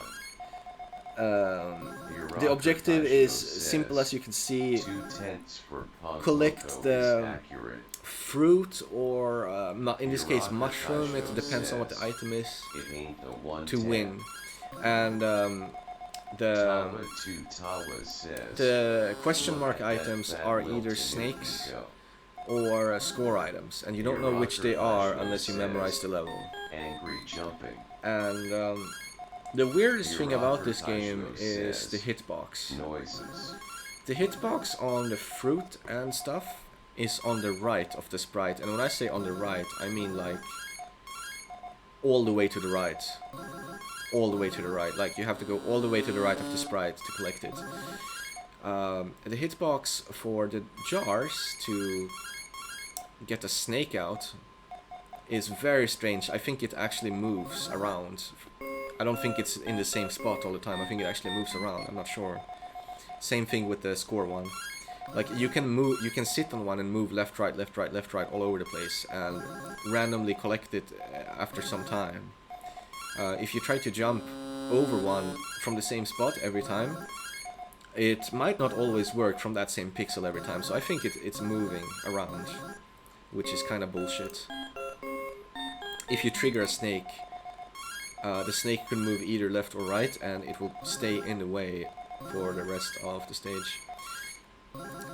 The objective is simple as you can see. 2/10 for Ponpoko Collect is the accurate. fruit or in this case mushroom. It depends on what the item is It ain't the one to win. And the question mark items are either snakes or score items, and you don't know which they are unless you memorize the level. Angry jumping. And the weirdest thing about this game is the hitbox. Noises. The hitbox on the fruit and stuff is on the right of the sprite, and when I say on the right, I mean like all the way to the right. All the way to the right, like you have to go all the way to the right of the sprite to collect it. The hitbox for the jars to get a snake out is very strange. I think it actually moves around. I don't think it's in the same spot all the time. I think it actually moves around. I'm not sure. Same thing with the score one. Like you can move, you can sit on one and move left, right, left, right, left, right all over the place and randomly collect it after some time. If you try to jump over one from the same spot every time, it might not always work from that same pixel every time. So I think it's moving around, which is kind of bullshit. If you trigger a snake, the snake can move either left or right, and it will stay in the way for the rest of the stage.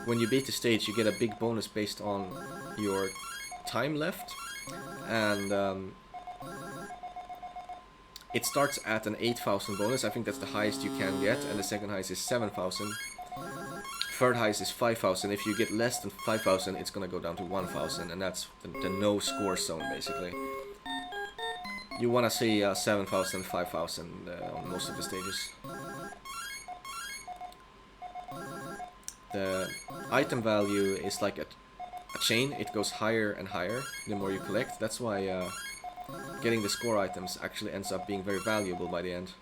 When you beat the stage, you get a big bonus based on your time left, and it starts at an 8,000 bonus. I think that's the highest you can get, and the second highest is 7,000. Third highest is 5,000. If you get less than 5,000, it's gonna go down to 1,000, and that's the no score zone basically. You wanna see 7,000, 5,000 on most of the stages. The item value is like a chain. It goes higher and higher the more you collect. That's why getting the score items actually ends up being very valuable by the end,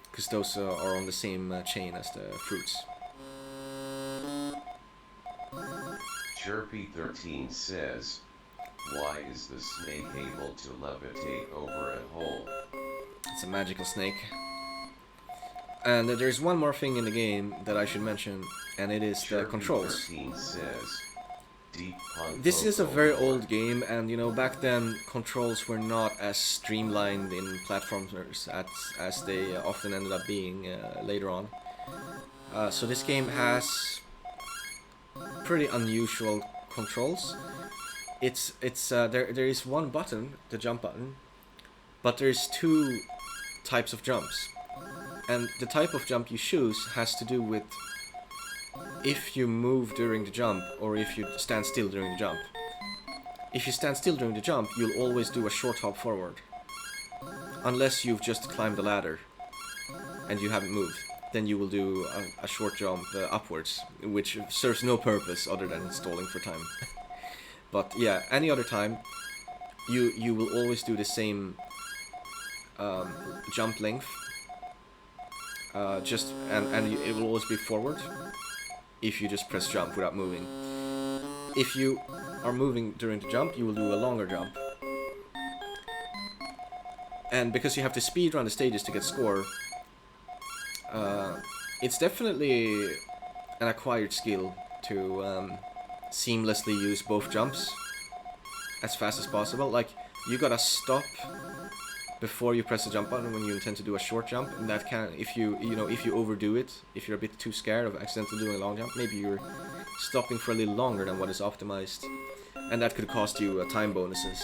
because those are on the same chain as the fruits. Chirpy13 says, why is the snake able to levitate over a hole? It's a magical snake. And there's one more thing in the game that I should mention, and it is the controls. Says, this is a very old game, and you know, back then controls were not as streamlined in platformers as they often ended up being later on. So this game has pretty unusual controls. There is one button, the jump button, but there's two types of jumps. And the type of jump you choose has to do with if you move during the jump or if you stand still during the jump. If you stand still during the jump, you'll always do a short hop forward. Unless you've just climbed the ladder and you haven't moved. Then you will do a short jump upwards, which serves no purpose other than stalling for time. But yeah, any other time, you will always do the same jump length. And it will always be forward if you just press jump without moving. If you are moving during the jump, you will do a longer jump. And because you have to speed run the stages to get score, it's definitely an acquired skill to seamlessly use both jumps as fast as possible. Like, you gotta stop before you press the jump button when you intend to do a short jump, and that can, if you overdo it, if you're a bit too scared of accidentally doing a long jump, maybe you're stopping for a little longer than what is optimized, and that could cost you time bonuses.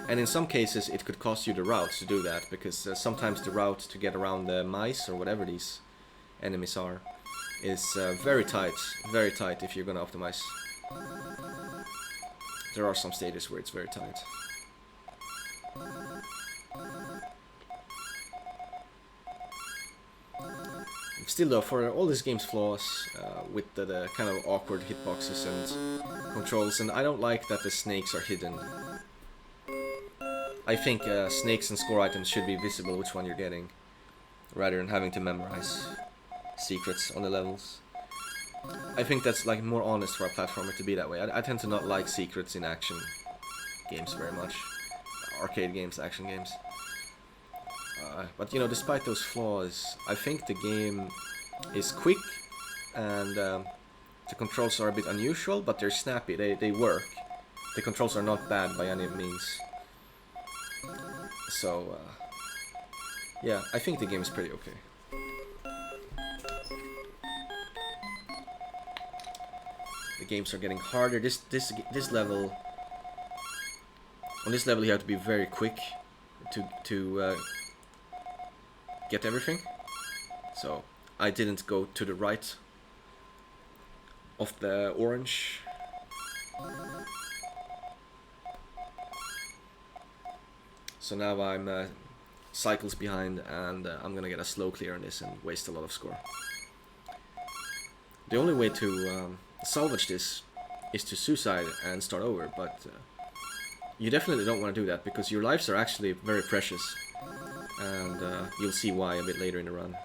And in some cases it could cost you the route to do that, because sometimes the route to get around the mice or whatever these enemies are is very tight if you're gonna optimize. There are some stages where it's very tight. Still though, for all this game's flaws, with the kind of awkward hitboxes and controls, and I don't like that the snakes are hidden. I think snakes and score items should be visible which one you're getting. rather than having to memorize secrets on the levels. I think that's like more honest for a platformer to be that way. I tend to not like secrets in action games very much. Arcade games, action games. But you know, despite those flaws, I think the game is quick and the controls are a bit unusual, but they're snappy. They work. The controls are not bad by any means. So yeah, I think the game is pretty okay. The games are getting harder. This level. On this level, you have to be very quick to get everything. So I didn't go to the right of the orange. So now I'm cycles behind, and I'm gonna get a slow clear on this and waste a lot of score. The only way to salvage this is to suicide and start over, but you definitely don't want to do that because your lives are actually very precious, and you'll see why a bit later in the run.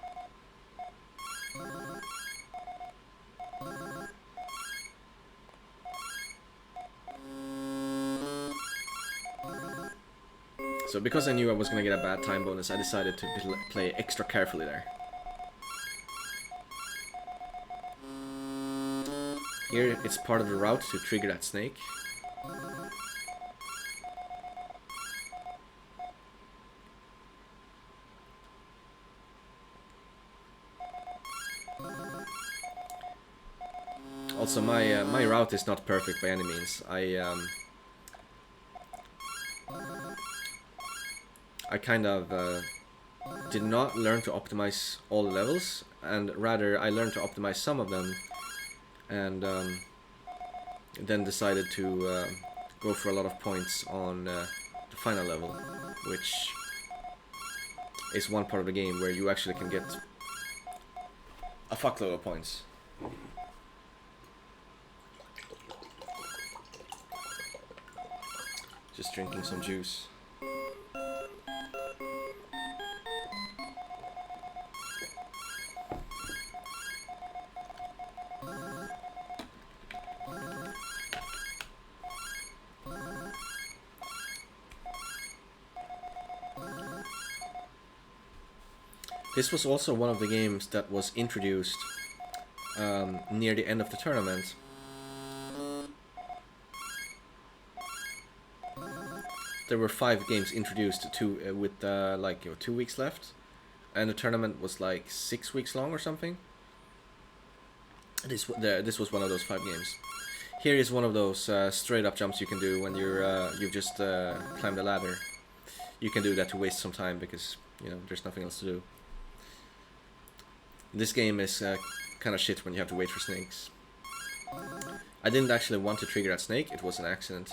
So because I knew I was going to get a bad time bonus, I decided to play extra carefully there. Here it's part of the route to trigger that snake. Also, my route is not perfect by any means. I kind of did not learn to optimize all the levels, and rather I learned to optimize some of them, and then decided to go for a lot of points on the final level, which is one part of the game where you actually can get a fuckload of points. Just drinking some juice. This was also one of the games that was introduced near the end of the tournament. There were 5 games introduced with like 2 weeks left, and the tournament was like 6 weeks long or something. This was one of those 5 games. Here is one of those straight up jumps you can do when you've just climbed the ladder. You can do that to waste some time because there's nothing else to do. This game is kind of shit when you have to wait for snakes. I didn't actually want to trigger that snake, it was an accident.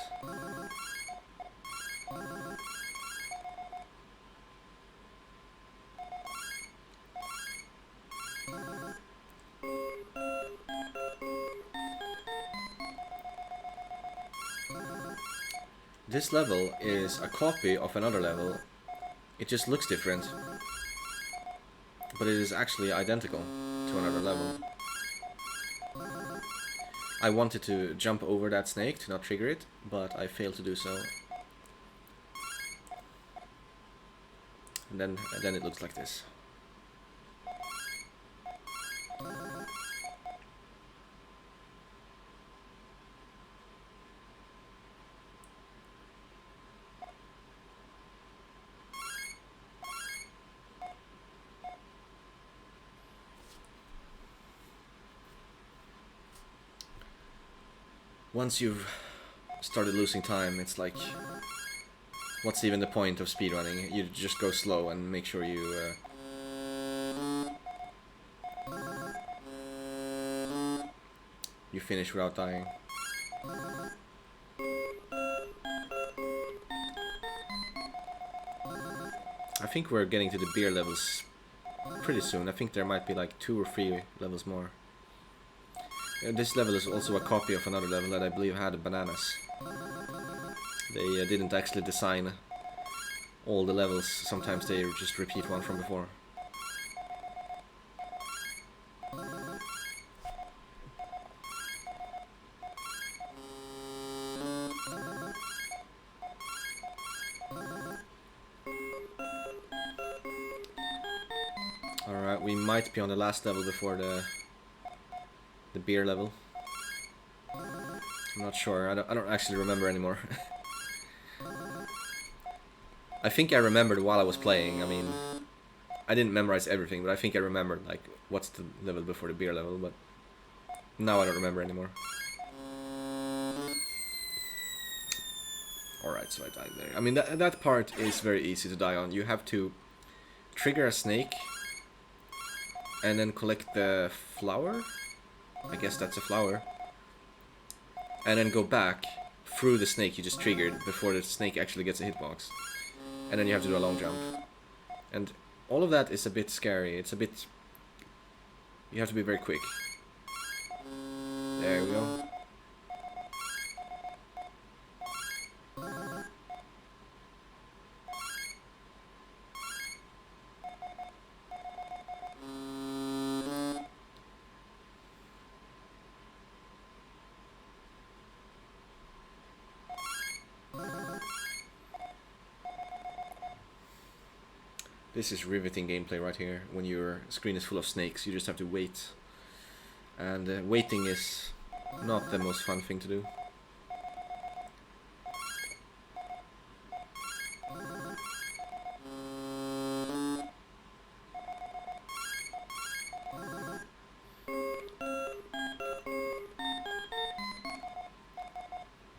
This level is a copy of another level. It just looks different, but it is actually identical to another level. I wanted to jump over that snake to not trigger it, but I failed to do so. And then it looks like this. Once you've started losing time, it's like, what's even the point of speedrunning? You just go slow and make sure you finish without dying. I think we're getting to the beer levels pretty soon. I think there might be like 2 or 3 levels more. This level is also a copy of another level that I believe had bananas. They didn't actually design all the levels, sometimes they just repeat one from before. we might be on the last level before the beer level. I'm not sure. I don't actually remember anymore. I think I remembered while I was playing. I mean, I didn't memorize everything, but I think I remembered like what's the level before the beer level. But now I don't remember anymore. Alright, so I died there. I mean, that part is very easy to die on. You have to trigger a snake and then collect the flower. I guess that's a flower. And then go back through the snake you just triggered before the snake actually gets a hitbox. And then you have to do a long jump. And all of that is a bit scary. It's a bit... You have to be very quick. There we go. This is riveting gameplay right here. When your screen is full of snakes, you just have to wait. And waiting is not the most fun thing to do.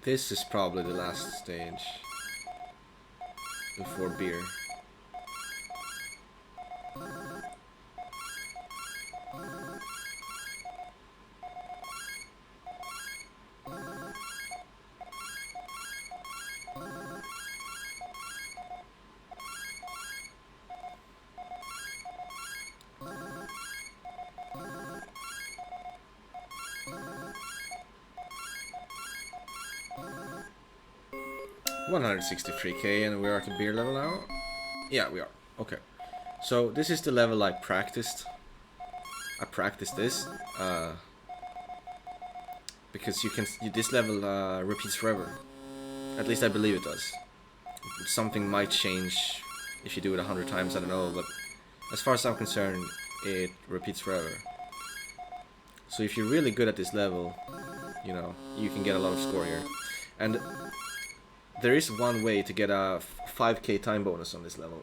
This is probably the last stage before beer. $163k, and we're at the beer level now? Yeah, we are. Okay. So this is the level I practiced. I practiced this. Because this level repeats forever. At least I believe it does. Something might change if you do it 100 times, I don't know, but as far as I'm concerned, it repeats forever. So if you're really good at this level, you know, you can get a lot of score here. And there is one way to get a 5k time bonus on this level.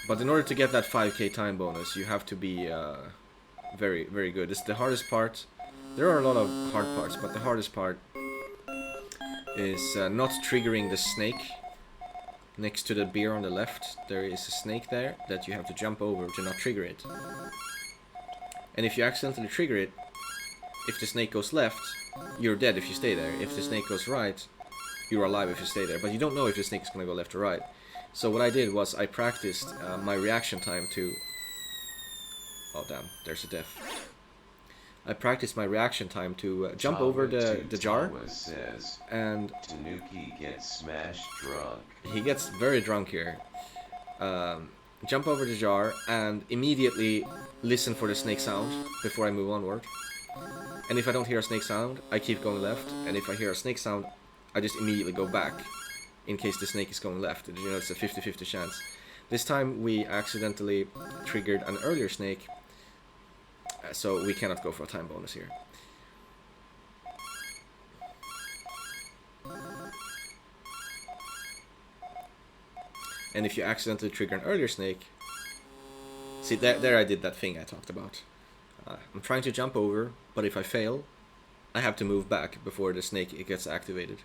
But in order to get that 5k time bonus, you have to be very, very good. It's the hardest part. There are a lot of hard parts, but the hardest part is not triggering the snake next to the beer on the left. There is a snake there that you have to jump over to not trigger it. And if you accidentally trigger it, if the snake goes left, you're dead if you stay there. If the snake goes right, you're alive if you stay there. But you don't know if the snake is going to go left or right. So what I did was I practiced my reaction time to... Oh damn, there's a death. I practiced my reaction time to jump over the jar. Says, and Tanuki gets smashed drunk. He gets very drunk here. Jump over the jar and immediately listen for the snake sound before I move onward. And if I don't hear a snake sound, I keep going left. And if I hear a snake sound, I just immediately go back in case the snake is going left. You know, it's a 50-50 chance. This time we accidentally triggered an earlier snake, so we cannot go for a time bonus here. And if you accidentally trigger an earlier snake, see there I did that thing I talked about. I'm trying to jump over, but if I fail, I have to move back before the snake gets activated.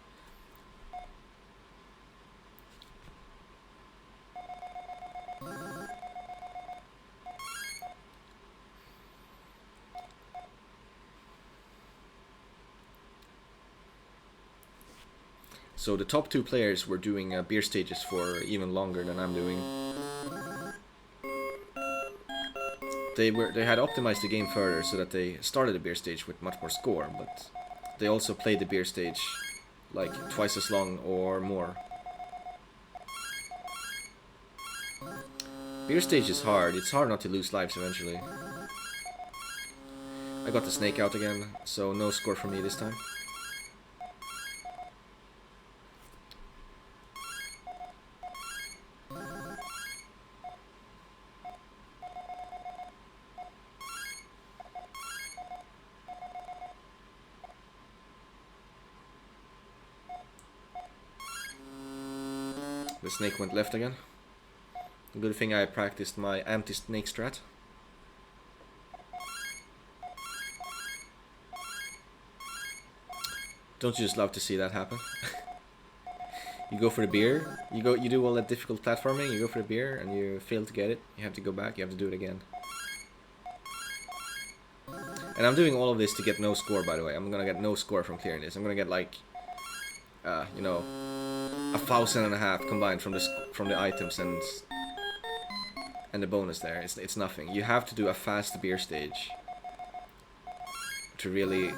So the top two players were doing beer stages for even longer than I'm doing. They had optimized the game further so that they started the beer stage with much more score, but they also played the beer stage like twice as long or more. Beer stage is hard. It's hard not to lose lives eventually. I got the snake out again, so no score for me this time. The snake went left again. Good thing I practiced my anti-snake strat. Don't you just love to see that happen? You go for the beer, you do all that difficult platforming, you go for the beer and you fail to get it, you have to go back, you have to do it again. And I'm doing all of this to get no score, by the way. I'm gonna get no score from clearing this. I'm gonna get like, you know, 1,500 combined from the items and the bonus there. It's nothing. You have to do a fast beer stage to really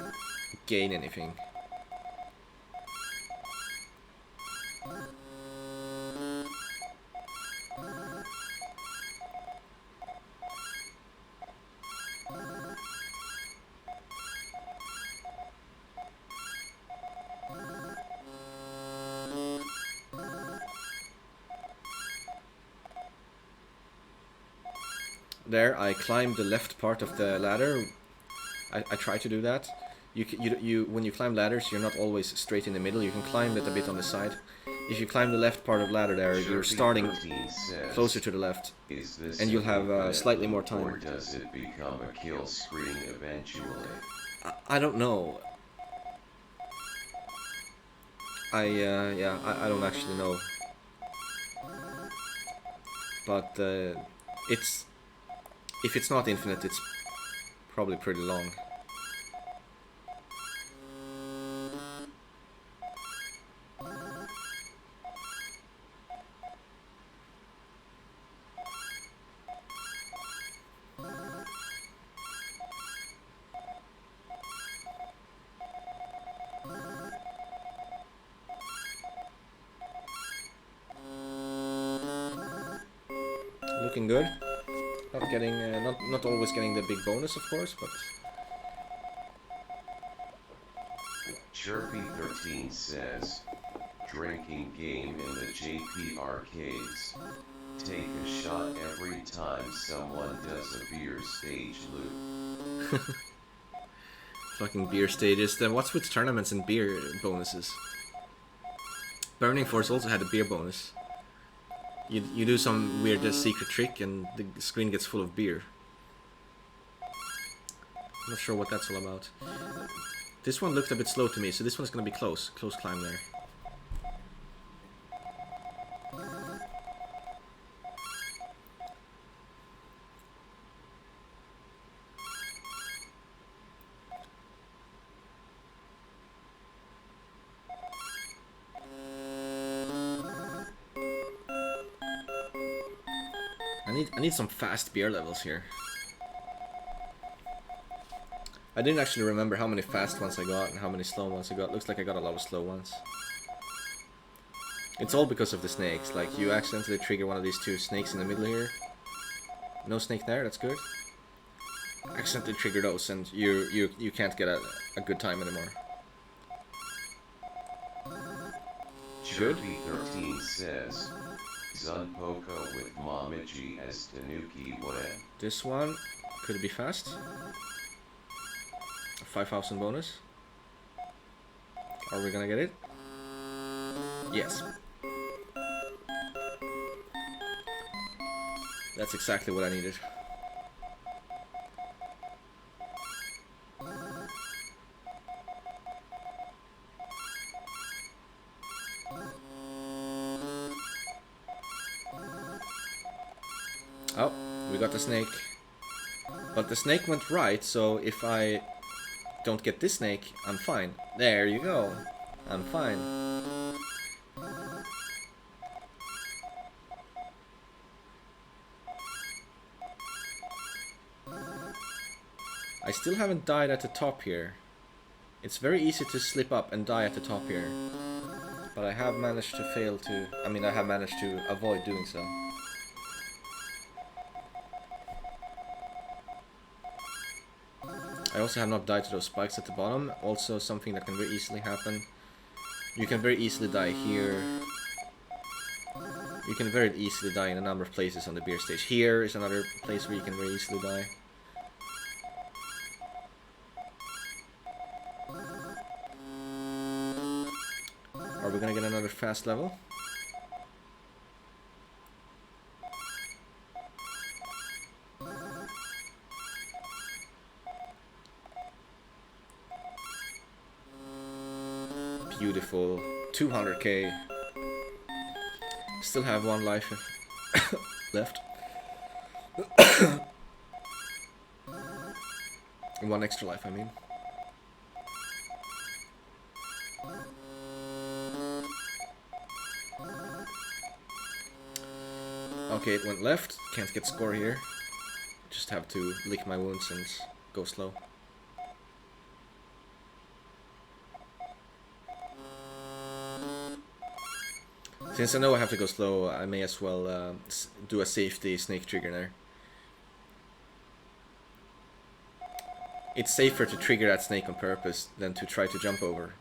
gain anything. There, I climbed the left part of the ladder. I try to do that. You when you climb ladders, you're not always straight in the middle. You can climb it a bit on the side. If you climb the left part of the ladder there, you're starting closer to the left, and you'll have slightly more time. Or does it become a kill screen eventually? I don't know. Yeah, I don't actually know. But if it's not infinite, it's probably pretty long. Looking good. Not getting, not always getting the big bonus, of course, but. Chirpy13 says, drinking game in the JP arcades. Take a shot every time someone does a beer stage loop. Fucking beer stages. Then what's with tournaments and beer bonuses? Burning Force also had a beer bonus. You do some weird secret trick and the screen gets full of beer. I'm not sure what that's all about. This one looked a bit slow to me, so this one's gonna be close. Close climb there. I need some fast beer levels here. I didn't actually remember how many fast ones I got and how many slow ones I got. Looks like I got a lot of slow ones. It's all because of the snakes. Like, you accidentally trigger one of these two snakes in the middle here. No snake there, that's good. Accidentally trigger those and you can't get a good time anymore. Good. Chirpy13 says, Ponpoko with Momiji as Tanuki Wed. This one could be fast. 5,000 bonus. Are we gonna get it? Yes. That's exactly what I needed. Oh, we got the snake. But the snake went right, so if I don't get this snake, I'm fine. There you go. I'm fine. I still haven't died at the top here. It's very easy to slip up and die at the top here. But I have managed to fail to... I mean, I have managed to avoid doing so. I also have not died to those spikes at the bottom. Also something that can very easily happen. You can very easily die here. You can very easily die in a number of places on the beer stage. Here is another place where you can very easily die. Are we gonna get another fast level? Beautiful. 200k. Still have 1 life left. 1 extra life, I mean. Okay, it went left. Can't get score here. Just have to lick my wounds and go slow. Since I know I have to go slow, I may as well do a safety snake trigger there. It's safer to trigger that snake on purpose than to try to jump over.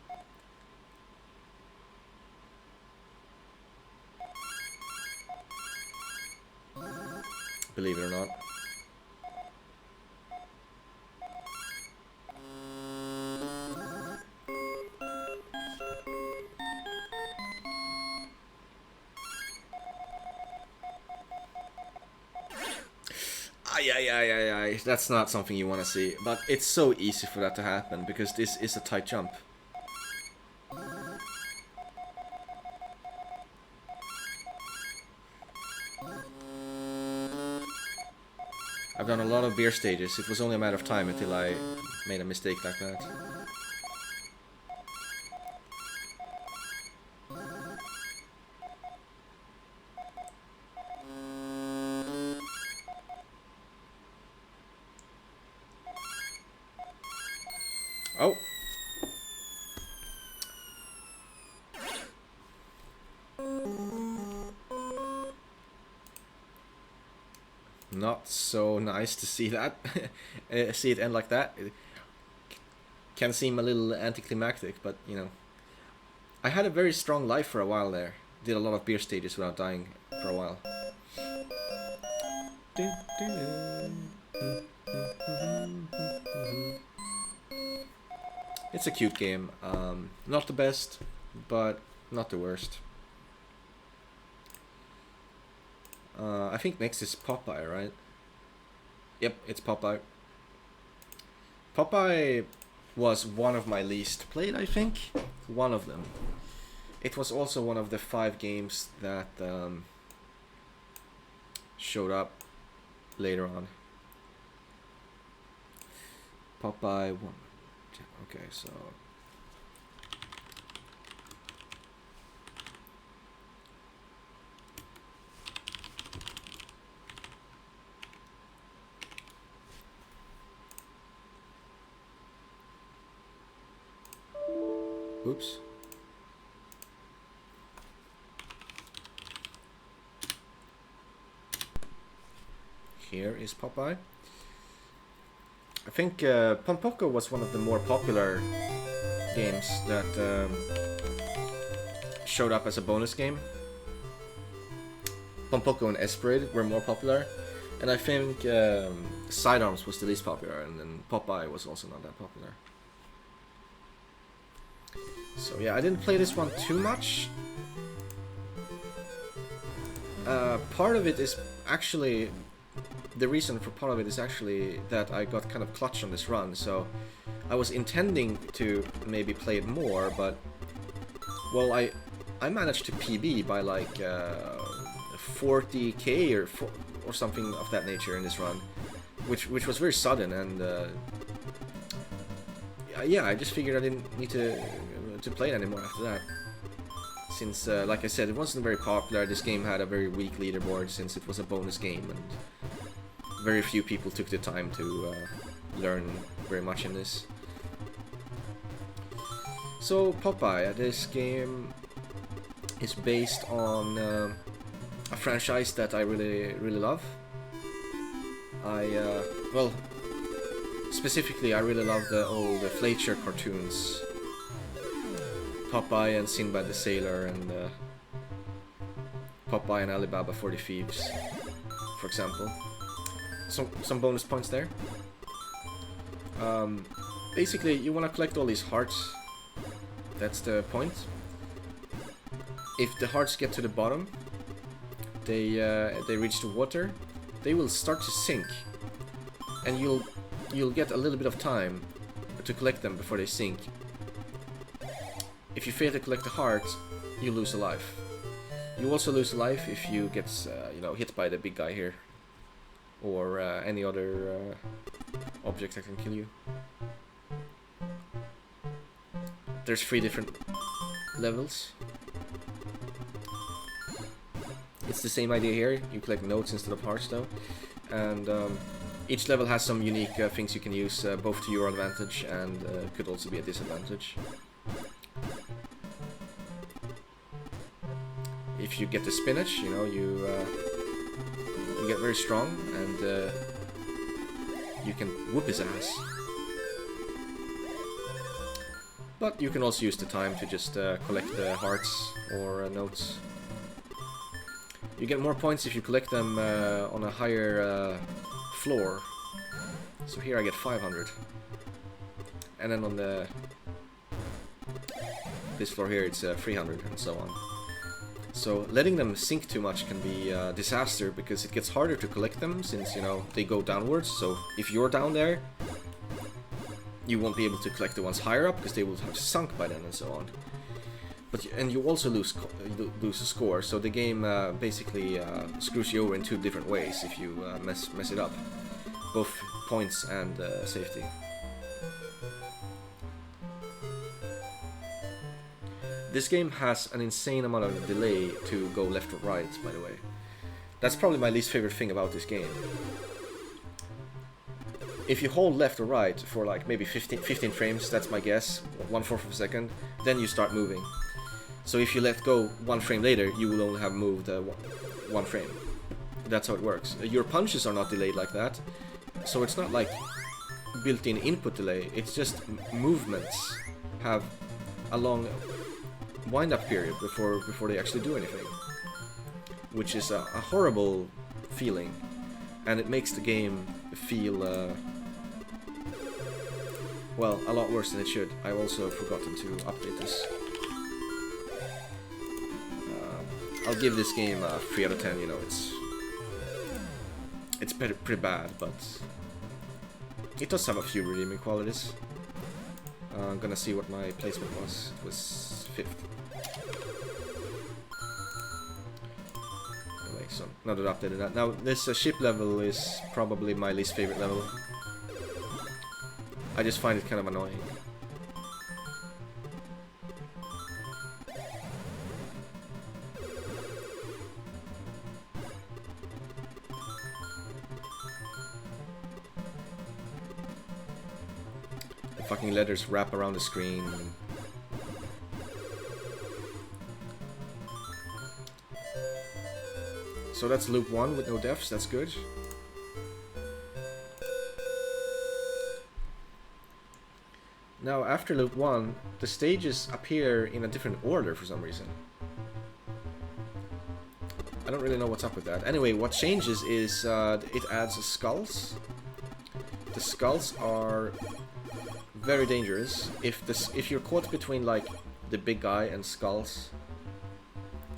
Believe it or not. Ay, that's not something you want to see, but it's so easy for that to happen because this is a tight jump. I've done a lot of beer stages. It was only a matter of time until I made a mistake like that. Oh! Not so nice to see that. See it end like that. It can seem a little anticlimactic, but you know. I had a very strong life for a while there. Did a lot of beer stages without dying for a while. It's a cute game. Not the best, but not the worst. I think next is Popeye, right? Yep, it's Popeye. Popeye was one of my least played, I think. One of them. It was also one of the 5 games that showed up later on. Popeye 1. Okay, so... Oops. Here is Popeye. I think Ponpoko was one of the more popular games that showed up as a bonus game. Ponpoko and Esperate were more popular, and I think Sidearms was the least popular, and then Popeye was also not that popular. So yeah, I didn't play this one too much. Part of it is actually... The reason for part of it is actually that I got kind of clutch on this run, so I was intending to maybe play it more, but... Well, I managed to PB by like 40k or something of that nature in this run, which was very sudden, and yeah, I just figured I didn't need to play it anymore after that. Since, like I said, it wasn't very popular. This game had a very weak leaderboard since it was a bonus game, and very few people took the time to learn very much in this. So Popeye, this game is based on a franchise that I really love. Well, specifically I really love the old Fleischer cartoons. Popeye and Sinbad the Sailor, and Popeye and Alibaba for the Thieves, for example. Some bonus points there. Basically, you want to collect all these hearts. That's the point. If the hearts get to the bottom, they reach the water, they will start to sink, and you'll get a little bit of time to collect them before they sink. if you fail to collect the heart, you lose a life. You also lose a life if you get you know, hit by the big guy here, or any other object that can kill you. There's 3 different levels. It's the same idea here. You collect notes instead of hearts though, and each level has some unique things you can use, both to your advantage and could also be a disadvantage. If you get the spinach, you know, you get very strong, and you can whoop his ass. But you can also use the time to just collect the hearts or notes. You get more points if you collect them on a higher floor. So here I get 500. And then on this floor here it's 300 and so on. So letting them sink too much can be a disaster, because it gets harder to collect them since, you know, they go downwards. So if you're down there, you won't be able to collect the ones higher up because they will have sunk by then and so on. And you also lose a score, so the game basically screws you over in 2 different ways if you mess it up, both points and safety. This game has an insane amount of delay to go left or right, by the way. That's probably my least favorite thing about this game. If you hold left or right for like maybe 15 frames, that's my guess, 1/4 of a second, then you start moving. So if you let go 1 frame later, you will only have moved 1 frame. That's how it works. Your punches are not delayed like that, so it's not like built-in input delay, it's just movements have a long wind-up period before they actually do anything, which is a horrible feeling, and it makes the game feel well, a lot worse than it should. I've also forgotten to update this. I'll give this game a 3 out of 10. You know, it's pretty bad, but it does have a few redeeming qualities. I'm gonna see what my placement was. It was 5th. Anyway, so now that I've updated that. Now this ship level is probably my least favorite level. I just find it kind of annoying. The fucking letters wrap around the screen. So that's loop 1 with no deaths, that's good. Now, after loop 1, the stages appear in a different order for some reason. I don't really know what's up with that. Anyway, what changes is it adds skulls. The skulls are very dangerous. If you're caught between like the big guy and skulls,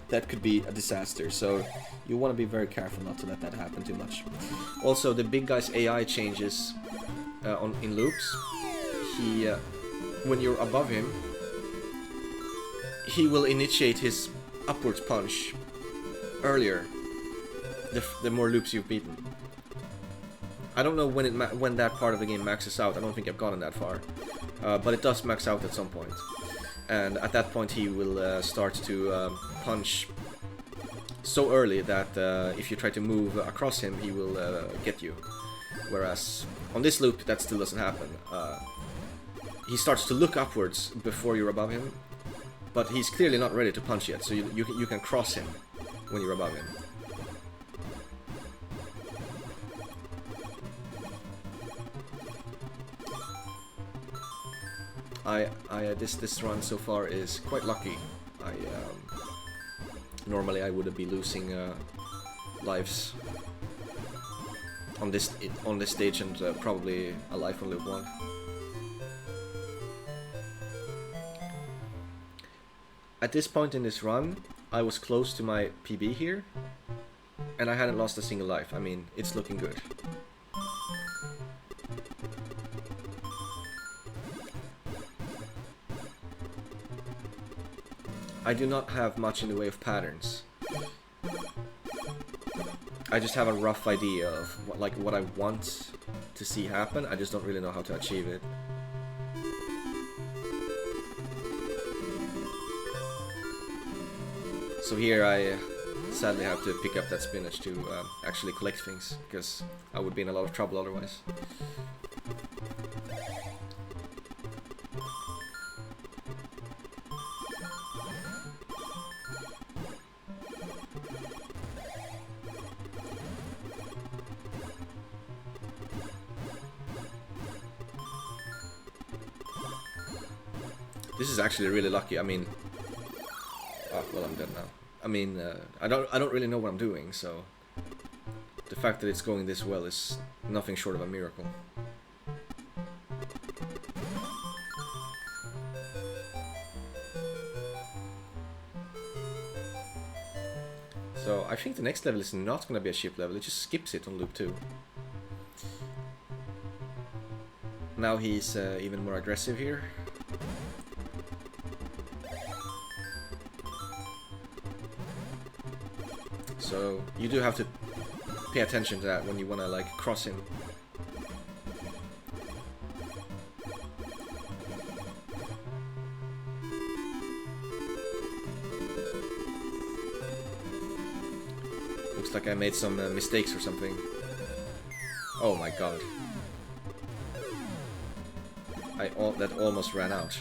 that could be a disaster. So you want to be very careful not to let that happen too much. Also, the big guy's AI changes in loops. He, when you're above him, he will initiate his upwards punch earlier, the more loops you've beaten. I don't know when that part of the game maxes out. I don't think I've gotten that far, but it does max out at some point. And at that point he will start to punch so early that if you try to move across him, he will get you. Whereas on this loop, that still doesn't happen. He starts to look upwards before you're above him, but he's clearly not ready to punch yet, so you can cross him when you're above him. This run so far is quite lucky. Normally I would be losing lives on this stage, and probably a life on loop 1. At this point in this run, I was close to my PB here, and I hadn't lost a single life. I mean, it's looking good. I do not have much in the way of patterns. I just have a rough idea of what I want to see happen. I just don't really know how to achieve it. So here I sadly have to pick up that spinach to actually collect things, because I would be in a lot of trouble otherwise. This is actually really lucky. I mean, oh, well, I'm dead now. I mean, I don't really know what I'm doing, so the fact that it's going this well is nothing short of a miracle. So I think the next level is not going to be a ship level, it just skips it on loop 2. Now he's even more aggressive here. So you do have to pay attention to that when you want to like cross him. Looks like I made some mistakes or something. Oh my god. That almost ran out.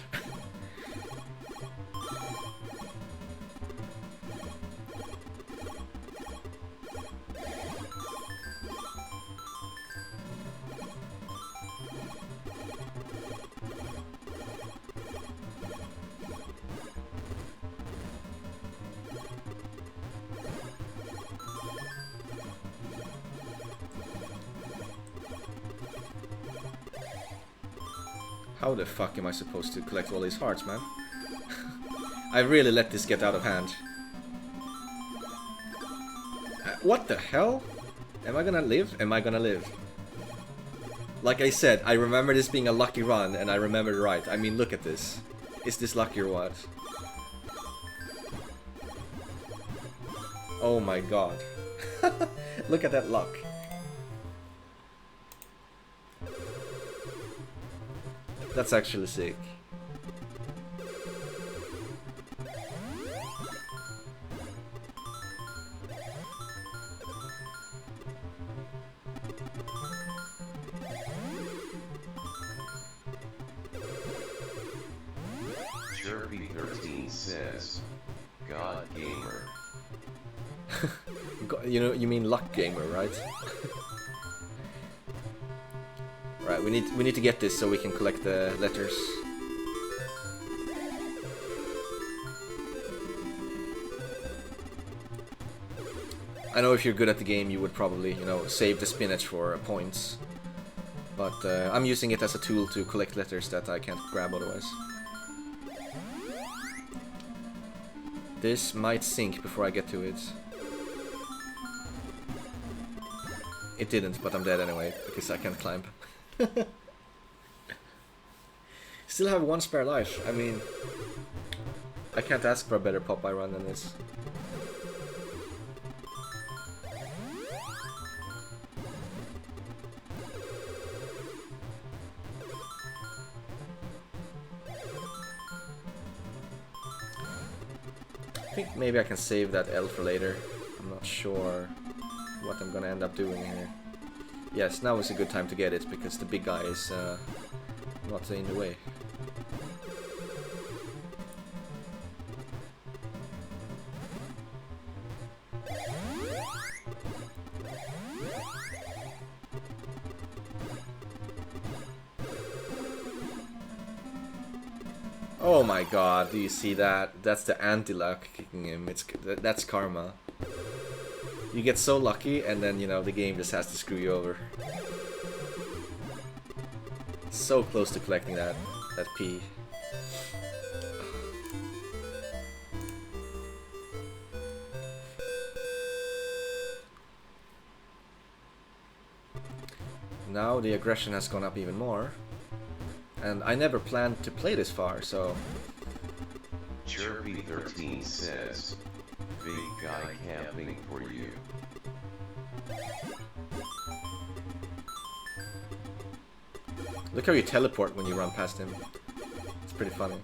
How the fuck am I supposed to collect all these hearts, man? I really let this get out of hand. What the hell? Am I gonna live? Am I gonna live? Like I said, I remember this being a lucky run, and I remembered right. I mean, look at this. Is this lucky or what? Oh my god. Look at that luck. That's actually sick. Chirpy13 says, God Gamer. You know, you mean luck gamer, right? Right, we need to get this so we can collect the letters. I know if you're good at the game, you would probably, you know, save the spinach for points. But I'm using it as a tool to collect letters that I can't grab otherwise. This might sink before I get to it. It didn't, but I'm dead anyway, because I can't climb. Still have one spare life. I mean, I can't ask for a better Popeye run than this. I think maybe I can save that L for later. I'm not sure what I'm gonna end up doing here. Yes, now is a good time to get it, because the big guy is not in the way. Oh my god, do you see that? That's the anti-luck kicking him. That's karma. You get so lucky, and then, you know, the game just has to screw you over. So close to collecting that P. Now the aggression has gone up even more. And I never planned to play this far, so Chirpy13 says, big guy camping for you. Look how you teleport when you run past him. It's pretty funny.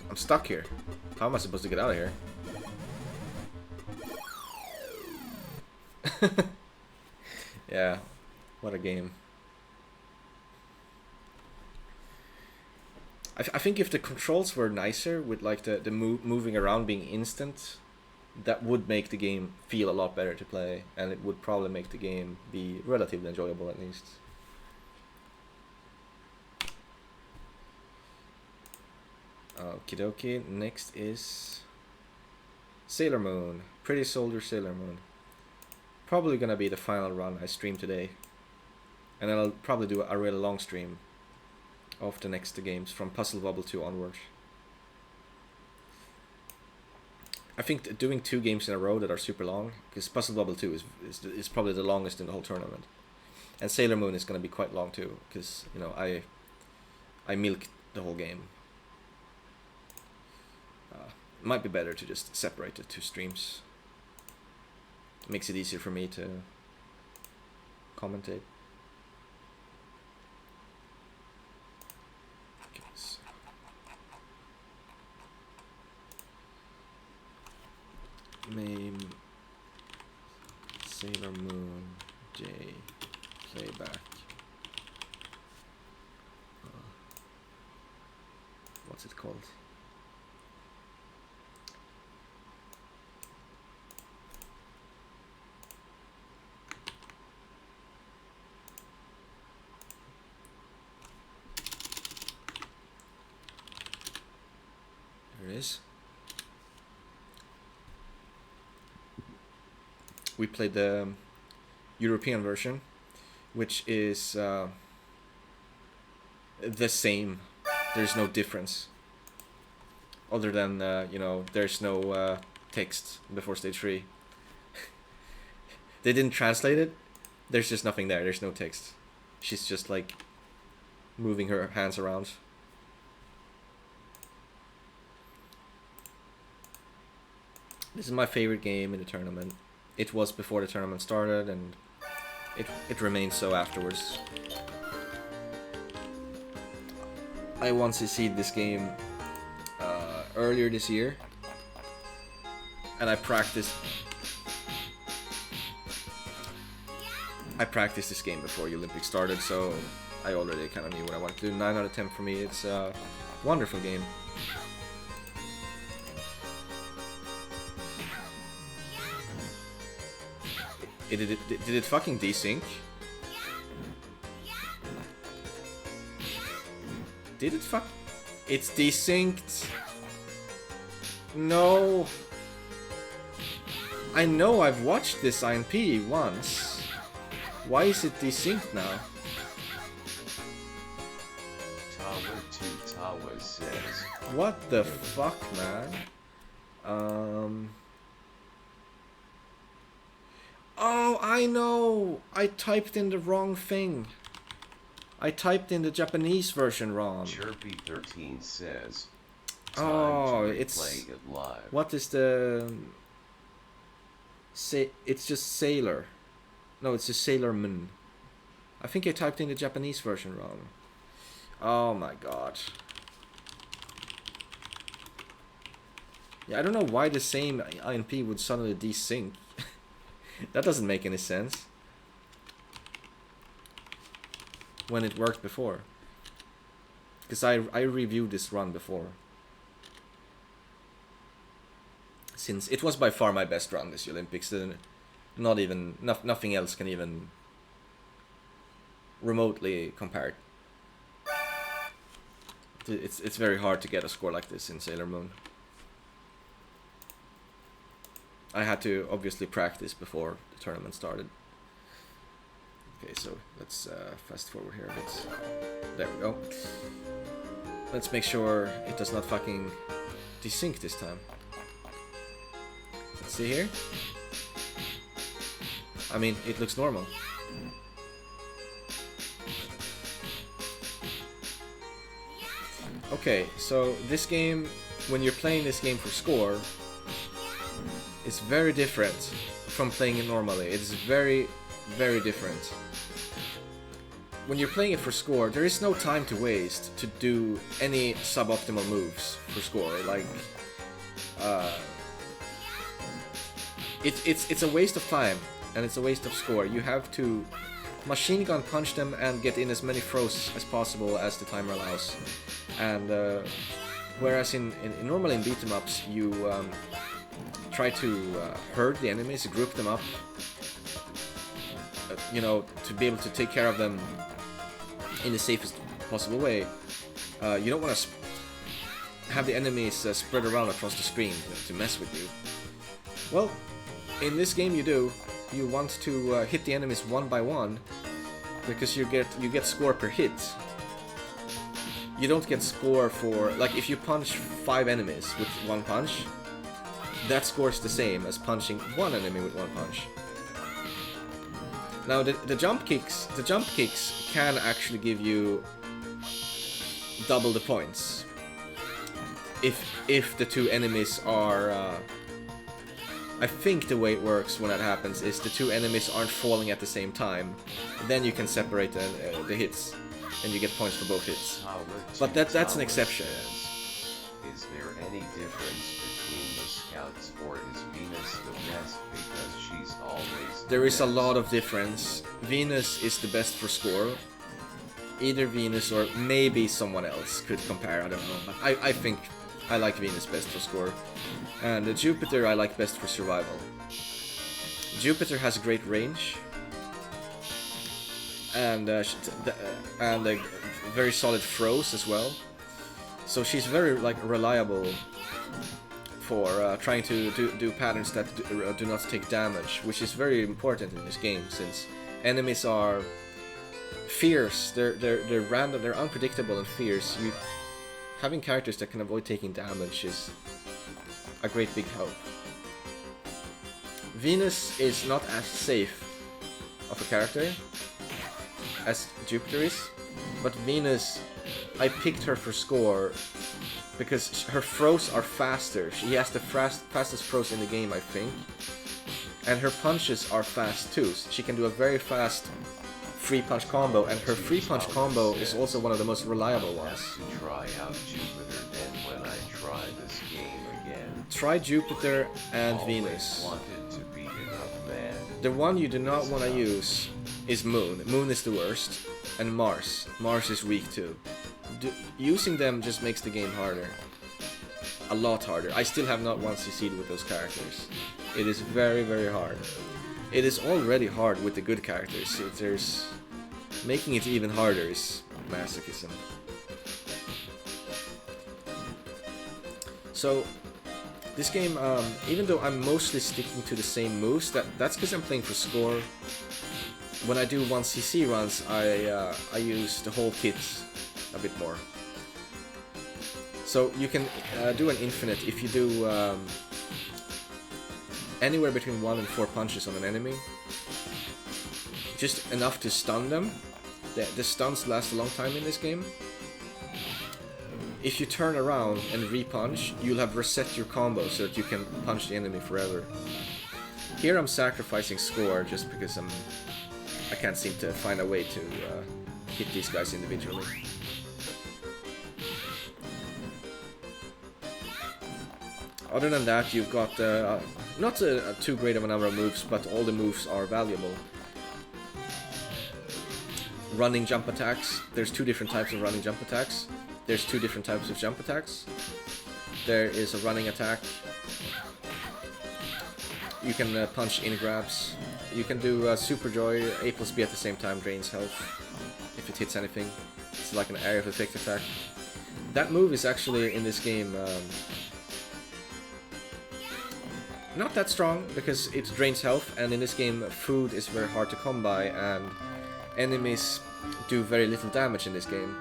I'm stuck here. How am I supposed to get out of here? Yeah, what a game. I think if the controls were nicer, with like the moving around being instant, that would make the game feel a lot better to play, and it would probably make the game be relatively enjoyable at least. Okie dokie, next is Sailor Moon. Pretty Soldier Sailor Moon. Probably gonna be the final run I stream today. And then I'll probably do a really long stream of the next games from Puzzle Bobble 2 onwards. I think doing 2 games in a row that are super long, because Puzzle Bobble 2 is probably the longest in the whole tournament. And Sailor Moon is gonna be quite long too, because, you know, I milked the whole game. Might be better to just separate the 2 streams. Makes it easier for me to commentate. Okay, so. MAME Sailor Moon J playback. What's it called? Is. We played the European version, which is the same. There's no difference, other than you know, there's no text before stage 3. They didn't translate it. There's just nothing there. There's no text. She's just like moving her hands around. This is my favorite game in the tournament. It was before the tournament started, and it remains so afterwards. I once seeded this game earlier this year, and I practiced this game before Yolympics started, so I already kind of knew what I wanted to do. 9 out of 10 for me. It's a wonderful game. Did it fucking desync? Did it fuck? It's desynced. No. I know I've watched this INP once. Why is it desynced now? Tower 2 Tawa says. What the fuck, man? Oh, I know! I typed in the wrong thing. I typed in the Japanese version wrong. Chirpy13 says. Oh, it's... It live. What is the... It's just Sailor. No, it's just Sailor Moon. I think I typed in the Japanese version wrong. Oh my god. Yeah, I don't know why the same INP would suddenly desync. That doesn't make any sense. When it worked before. Because I reviewed this run before. Since it was by far my best run this Olympics. Not even... nothing else can even remotely compare. It's very hard to get a score like this in Sailor Moon. I had to obviously practice before the tournament started. Okay, so let's fast forward here a bit. There we go. Let's make sure it does not fucking desync this time. Let's see here. I mean, it looks normal. Okay, so this game, when you're playing this game for score, it's very different from playing it normally. It's very, very different. When you're playing it for score, there is no time to waste to do any suboptimal moves for score. Like, it's a waste of time and it's a waste of score. You have to machine gun punch them and get in as many throws as possible as the timer allows. And whereas normally in beat 'em ups, you try to herd the enemies, group them up, you know, to be able to take care of them in the safest possible way. You don't want to have the enemies spread around across the screen to mess with you. Well, in this game you do. You want to hit the enemies one by one, because you get score per hit. You don't get score for, like, if you punch 5 enemies with one punch, that score's the same as punching one enemy with one punch. Now the jump kicks can actually give you double the points if the two enemies are. I think the way it works when that happens is the two enemies aren't falling at the same time. Then you can separate the hits, and you get points for both hits. But that's an exception. Is there any difference between the scouts, or is Venus the best because she's always There is a lot of difference. Venus is the best for score. Either Venus or maybe someone else could compare, I don't know. But I think I like Venus best for score. And Jupiter I like best for survival. Jupiter has great range. And very solid throws as well. So she's very reliable for trying to do patterns that do not take damage, which is very important in this game since enemies are fierce. They're random. They're unpredictable and fierce. Having characters that can avoid taking damage is a great big help. Venus is not as safe of a character as Jupiter is, but Venus, I picked her for score because her throws are faster. She has the fastest throws in the game, I think, and her punches are fast too. She can do a very fast free punch combo, and her free punch combo is also one of the most reliable ones. To try out Jupiter, then when I try this game again. Try Jupiter and Venus. Wanted to beat it up, man. The one you do not want to use is Moon. Moon is the worst, and Mars. Mars is weak too. Using them just makes the game harder. A lot harder. I still have not once succeeded with those characters. It is very, very hard. It is already hard with the good characters. Making it even harder is masochism. So this game, even though I'm mostly sticking to the same moves, that's because I'm playing for score. When I do 1cc runs, I use the whole kit a bit more. So you can do an infinite if you do anywhere between 1 and 4 punches on an enemy. Just enough to stun them. The stuns last a long time in this game. If you turn around and re-punch, you'll have reset your combo so that you can punch the enemy forever. Here I'm sacrificing score just because I can't seem to find a way to hit these guys individually. Other than that, you've got not too great of a number of moves, but all the moves are valuable. Running jump attacks. There's 2 different types of running jump attacks. There's 2 different types of jump attacks. There is a running attack. You can punch in grabs. You can do Super Joy. A+B at the same time drains health if it hits anything. It's like an area of effect attack. That move is actually in this game not that strong because it drains health, and in this game food is very hard to come by, and enemies do very little damage in this game.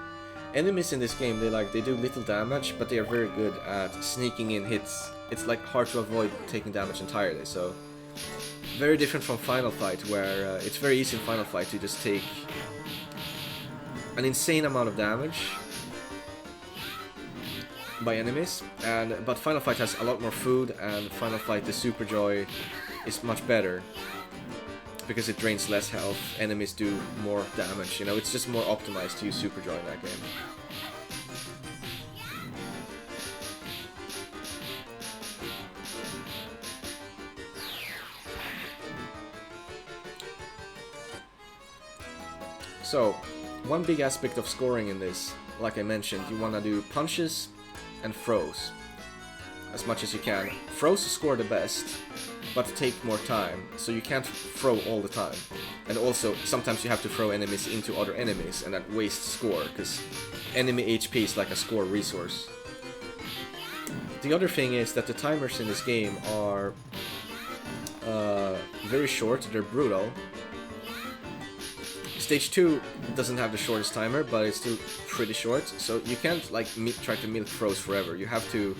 Enemies in this game, they do little damage, but they are very good at sneaking in hits. It's like hard to avoid taking damage entirely, so very different from Final Fight, where it's very easy in Final Fight to just take an insane amount of damage by enemies, but Final Fight has a lot more food, and Final Fight the Super Joy is much better because it drains less health, enemies do more damage, you know, it's just more optimized to use Super Joy in that game. So, one big aspect of scoring in this, like I mentioned, you want to do punches and throws as much as you can. Throws score the best, but take more time, so you can't throw all the time. And also, sometimes you have to throw enemies into other enemies, and that wastes score, because enemy HP is like a score resource. The other thing is that the timers in this game are very short, they're brutal. Stage 2 doesn't have the shortest timer, but it's still pretty short, so you can't like try to milk throws forever. You have to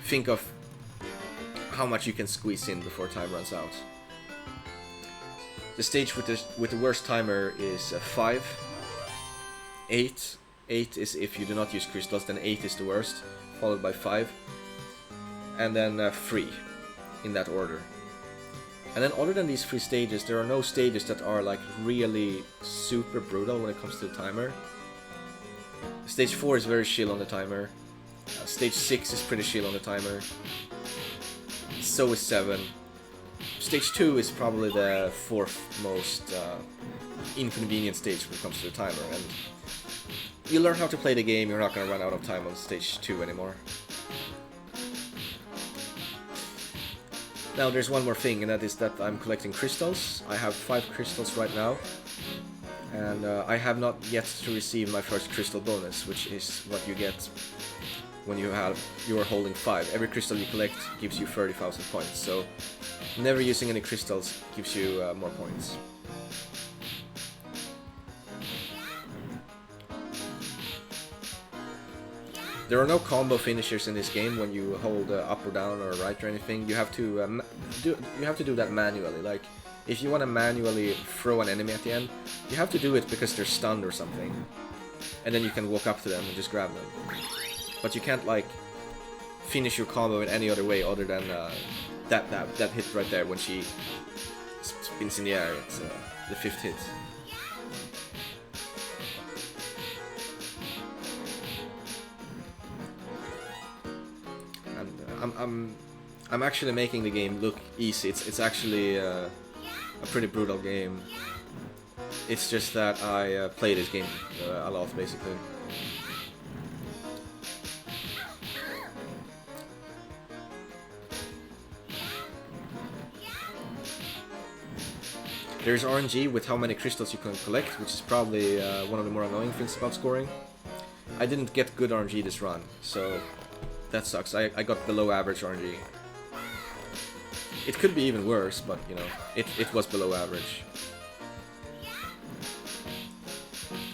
think of how much you can squeeze in before time runs out. The stage with the worst timer is 5, 8. 8 is if you do not use crystals, then 8 is the worst, followed by 5, and then 3, in that order. And then other than these 3 stages, there are no stages that are like really super brutal when it comes to the timer. Stage 4 is very chill on the timer. Stage 6 is pretty chill on the timer. So is 7. Stage 2 is probably the 4th most inconvenient stage when it comes to the timer. And you learn how to play the game, you're not going to run out of time on stage 2 anymore. Now there's one more thing, and that is that I'm collecting crystals. I have 5 crystals right now, and I have not yet to receive my first crystal bonus, which is what you get when you are holding 5. Every crystal you collect gives you 30,000 points, so never using any crystals gives you more points. There are no combo finishers in this game when you hold up or down or right or anything. You have to do that manually. Like, if you want to manually throw an enemy at the end, you have to do it because they're stunned or something, and then you can walk up to them and just grab them. But you can't like finish your combo in any other way other than that hit right there when she spins in the air. It's the 5th hit. I'm actually making the game look easy. It's actually a pretty brutal game. It's just that I play this game a lot, basically. There's RNG with how many crystals you can collect, which is probably one of the more annoying things about scoring. I didn't get good RNG this run, so that sucks. I got below average RNG. It could be even worse, but you know, it was below average.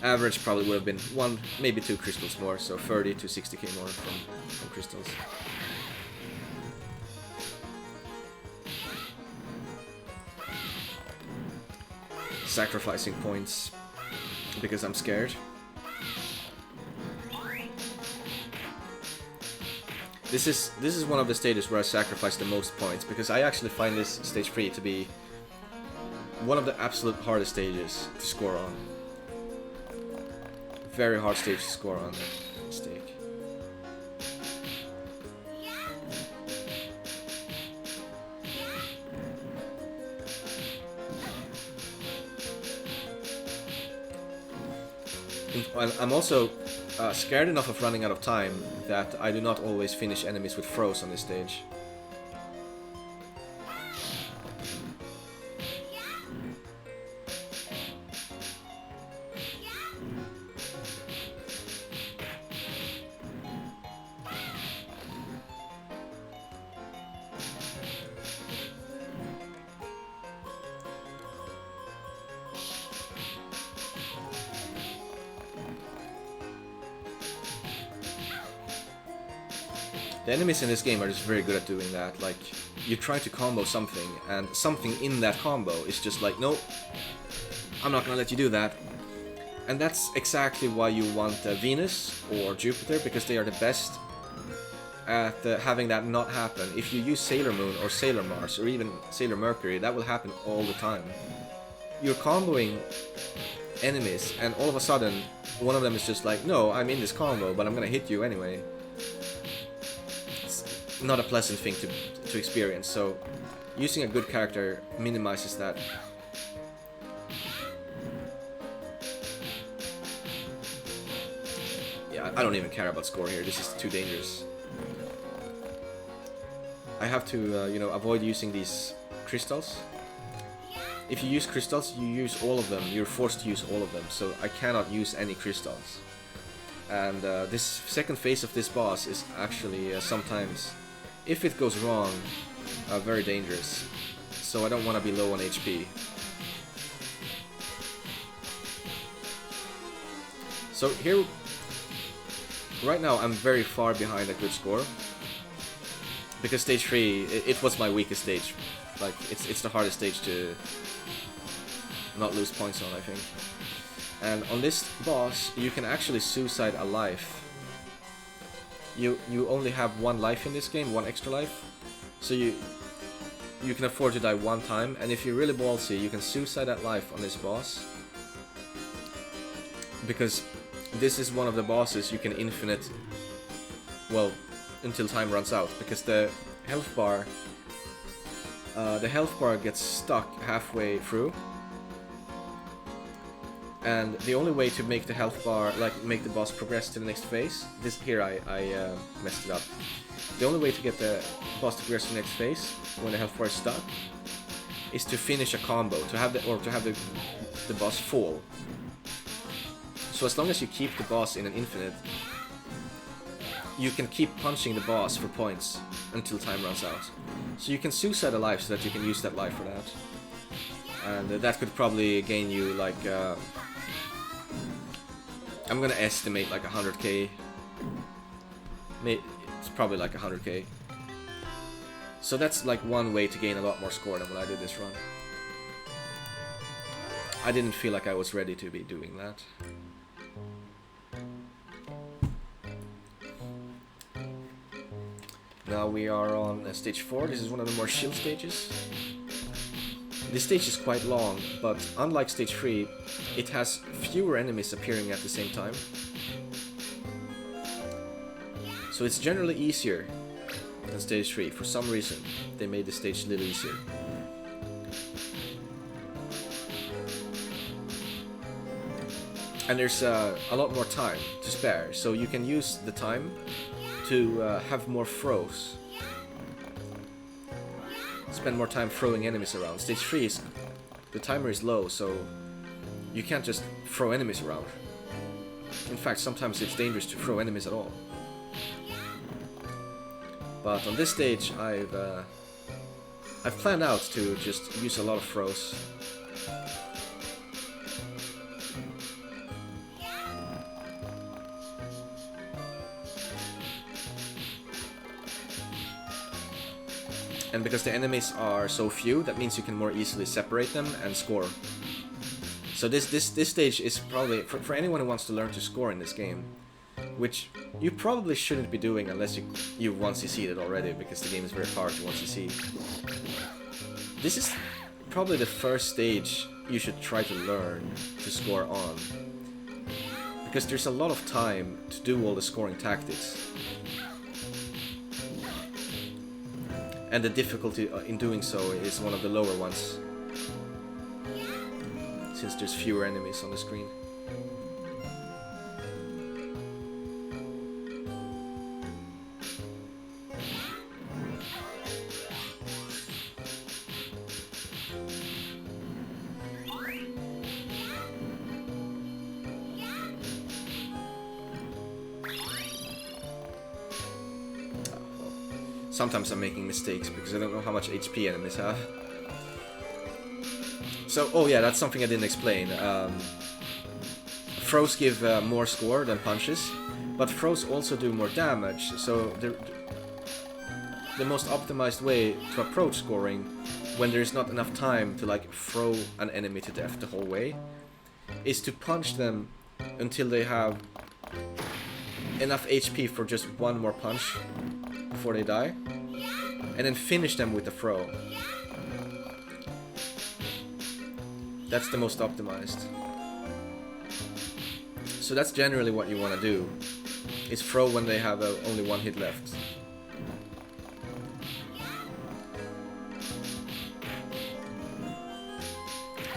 Average probably would have been 1, maybe 2 crystals more, so 30 to 60k more from crystals. Sacrificing points because I'm scared. This is one of the stages where I sacrifice the most points, because I actually find this stage 3 to be one of the absolute hardest stages to score on. Very hard stage to score on. Mistake. I'm also scared enough of running out of time that I do not always finish enemies with throws on this stage. The enemies in this game are just very good at doing that. Like, you try to combo something, and something in that combo is just like, nope, I'm not gonna let you do that. And that's exactly why you want Venus or Jupiter, because they are the best at having that not happen. If you use Sailor Moon or Sailor Mars or even Sailor Mercury, that will happen all the time. You're comboing enemies, and all of a sudden, one of them is just like, no, I'm in this combo, but I'm gonna hit you anyway. It's not a pleasant thing to experience, so using a good character minimizes that. Yeah, I don't even care about score here, this is too dangerous. I have to, you know, avoid using these crystals. If you use crystals, you use all of them. You're forced to use all of them, so I cannot use any crystals. And this second phase of this boss is actually sometimes, if it goes wrong, very dangerous. So I don't want to be low on HP. So here, right now I'm very far behind a good score. Because stage 3, it was my weakest stage. Like, it's the hardest stage to not lose points on, I think. And on this boss, you can actually suicide a life. You only have one life in this game, one extra life. So you can afford to die one time, and if you're really ballsy, you can suicide that life on this boss. Because this is one of the bosses you can infinite, well, until time runs out, because the health bar gets stuck halfway through, and the only way to make the health bar, like make the boss progress to the next phase, this here I messed it up. The only way to get the boss to progress to the next phase when the health bar is stuck is to finish a combo, to have the boss fall. So as long as you keep the boss in an infinite, you can keep punching the boss for points until time runs out. So you can suicide a life so that you can use that life for that. And that could probably gain you like, I'm gonna estimate like 100k. It's probably like 100k. So that's like one way to gain a lot more score than when I did this run. I didn't feel like I was ready to be doing that. Now we are on stage 4, this is one of the more chill stages. This stage is quite long, but unlike stage 3, it has fewer enemies appearing at the same time. So it's generally easier than stage 3, for some reason. They made the stage a little easier. And there's a lot more time to spare, so you can use the time to have more throws. Spend more time throwing enemies around. Stage 3 is, the timer is low, so you can't just throw enemies around. In fact, sometimes it's dangerous to throw enemies at all. But on this stage, I've planned out to just use a lot of throws. And because the enemies are so few, that means you can more easily separate them and score. So this stage is probably, for anyone who wants to learn to score in this game, which you probably shouldn't be doing unless you've once succeeded already, because the game is very hard to once succeed. This is probably the first stage you should try to learn to score on, because there's a lot of time to do all the scoring tactics. And the difficulty in doing so is one of the lower ones, since there's fewer enemies on the screen. Sometimes I'm making mistakes because I don't know how much HP enemies have. So, oh yeah, that's something I didn't explain. Throws give more score than punches, but throws also do more damage. So the most optimized way to approach scoring when there's not enough time to like throw an enemy to death the whole way is to punch them until they have enough HP for just one more punch before they die, and then finish them with the throw. That's the most optimized. So that's generally what you want to do, is throw when they have only one hit left.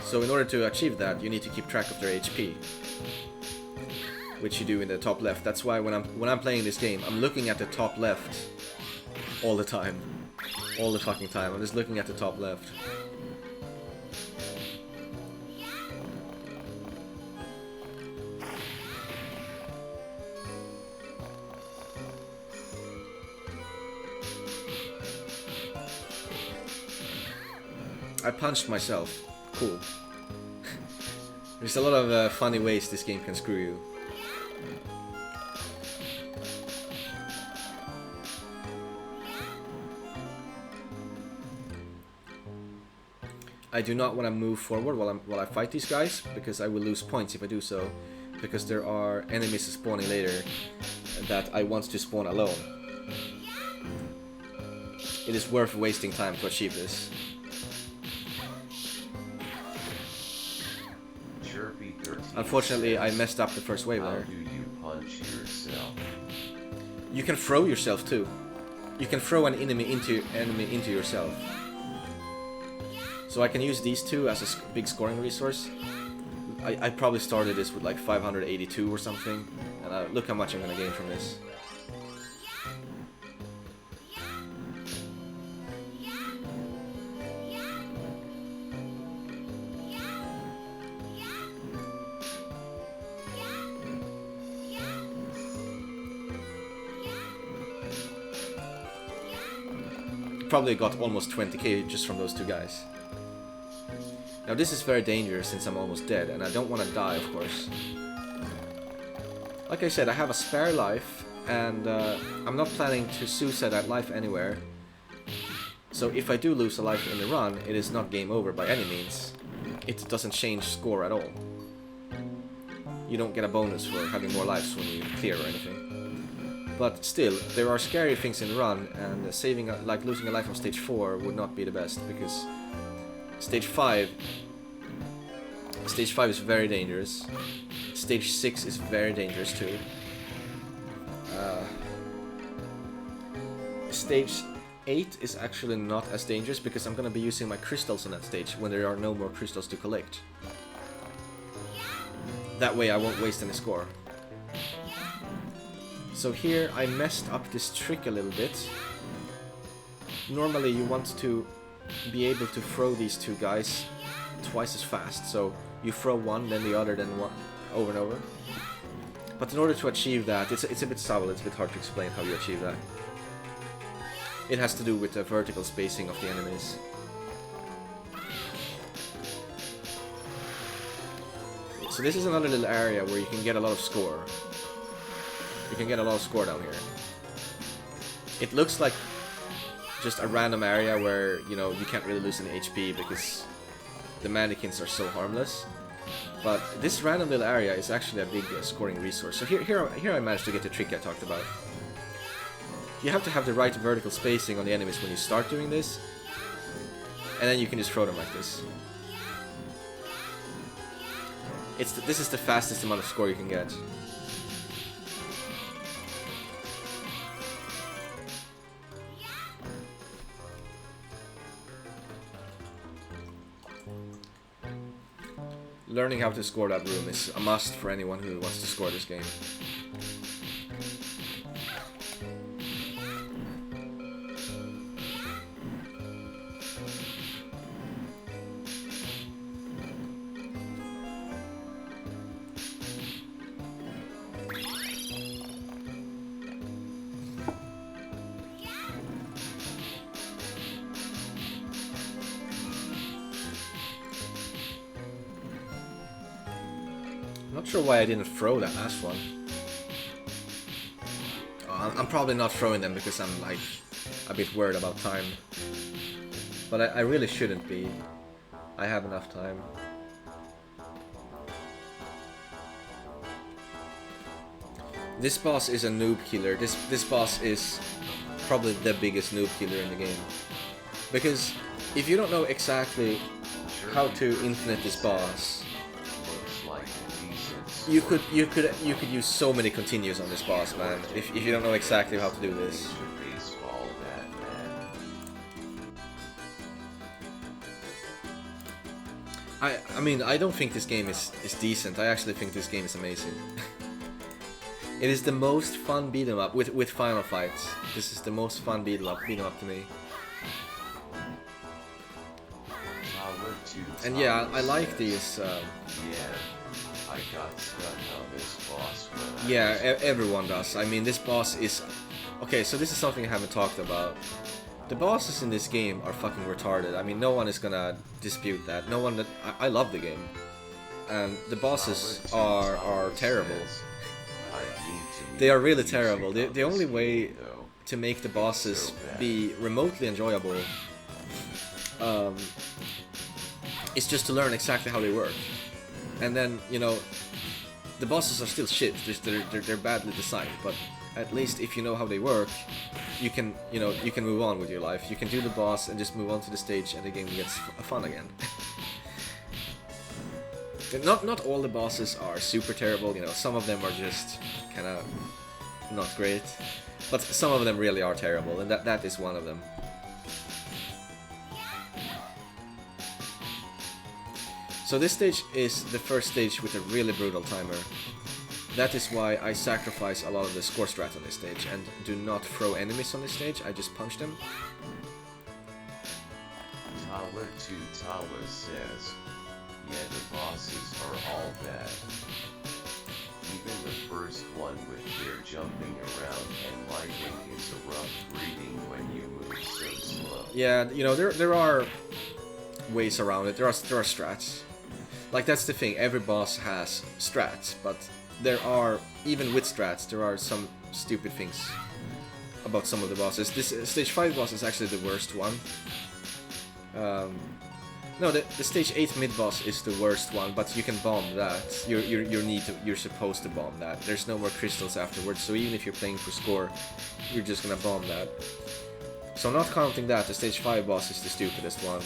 So in order to achieve that, you need to keep track of their HP, which you do in the top left. That's why when I'm playing this game, I'm looking at the top left all the time. All the fucking time. I'm just looking at the top left. I punched myself. Cool. There's a lot of funny ways this game can screw you. I do not want to move forward while I fight these guys, because I will lose points if I do so, because there are enemies spawning later that I want to spawn alone. It is worth wasting time to achieve this. Unfortunately, I messed up the first wave there. How do you punch yourself? You can throw yourself too. You can throw an enemy into yourself. So I can use these two as a big scoring resource. I probably started this with like 582 or something, and look how much I'm gonna gain from this. Probably got almost 20k just from those two guys. Now this is very dangerous since I'm almost dead, and I don't want to die, of course. Like I said, I have a spare life, and I'm not planning to suicide that life anywhere. So if I do lose a life in the run, it is not game over by any means. It doesn't change score at all. You don't get a bonus for having more lives when you clear or anything. But still, there are scary things in the run, and like losing a life on stage 4 would not be the best, because stage 5 is very dangerous. Stage 6 is very dangerous too. Stage 8 is actually not as dangerous, because I'm gonna be using my crystals on that stage when there are no more crystals to collect. That way I won't waste any score. So here I messed up this trick a little bit. Normally you want to be able to throw these two guys twice as fast. So you throw one, then the other, then one, over and over. But in order to achieve that, it's a bit subtle, it's a bit hard to explain how you achieve that. It has to do with the vertical spacing of the enemies. So this is another little area where you can get a lot of score. You can get a lot of score down here. It looks like just a random area where, you know, you can't really lose any HP because the mannequins are so harmless. But this random little area is actually a big scoring resource. So here I managed to get the trick I talked about. You have to have the right vertical spacing on the enemies when you start doing this, and then you can just throw them like this. This is the fastest amount of score you can get. Learning how to score that room is a must for anyone who wants to score this game. Not sure why I didn't throw that last one. I'm probably not throwing them because I'm like a bit worried about time. But I really shouldn't be. I have enough time. This boss is a noob killer. This boss is probably the biggest noob killer in the game. Because if you don't know exactly how to infinite this boss, you could use so many continues on this boss, man. If you don't know exactly how to do this. I mean, I don't think this game is decent. I actually think this game is amazing. It is the most fun beat 'em up with final fights. This is the most fun beat 'em up to me. And yeah, I like these. I got stuck on this boss. Yeah, everyone does. I mean, this boss is... Okay, so this is something I haven't talked about. The bosses in this game are fucking retarded. I mean, no one is gonna dispute that. No one that... I love the game. And the bosses are terrible. They are really terrible. The only way to make the bosses be remotely enjoyable is just to learn exactly how they work. And then, you know, the bosses are still shit. They're badly designed, but at least if you know how they work, you can move on with your life. You can do the boss and just move on to the stage, and the game gets fun again. Not all the bosses are super terrible. You know, some of them are just kind of not great, but some of them really are terrible, and that is one of them. So this stage is the first stage with a really brutal timer. That is why I sacrifice a lot of the score strat on this stage and do not throw enemies on this stage, I just punch them. Tala to Tala says, yeah, the bosses are all bad. Even the first one with their jumping around and lightning is a rough reading when you move so slow. Yeah, you know, there are ways around it. There are strats. Like, that's the thing, every boss has strats, but there are, even with strats, there are some stupid things about some of the bosses. This stage 5 boss is actually the worst one. No, the stage 8 mid boss is the worst one, but you can bomb that. You're supposed to bomb that. There's no more crystals afterwards, so even if you're playing for score, you're just gonna bomb that. So not counting that, the stage 5 boss is the stupidest one.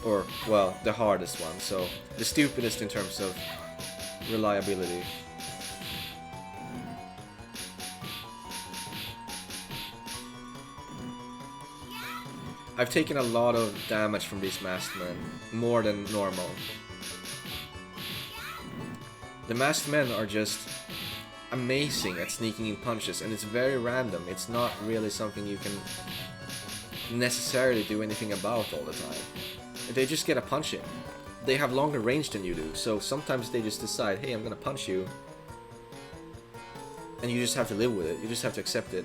Or, well, the hardest one, so the stupidest in terms of reliability. I've taken a lot of damage from these masked men, more than normal. The masked men are just amazing at sneaking in punches, and it's very random. It's not really something you can necessarily do anything about all the time. They just get a punch in. They have longer range than you do, so sometimes they just decide, hey, I'm gonna punch you. And you just have to live with it, you just have to accept it.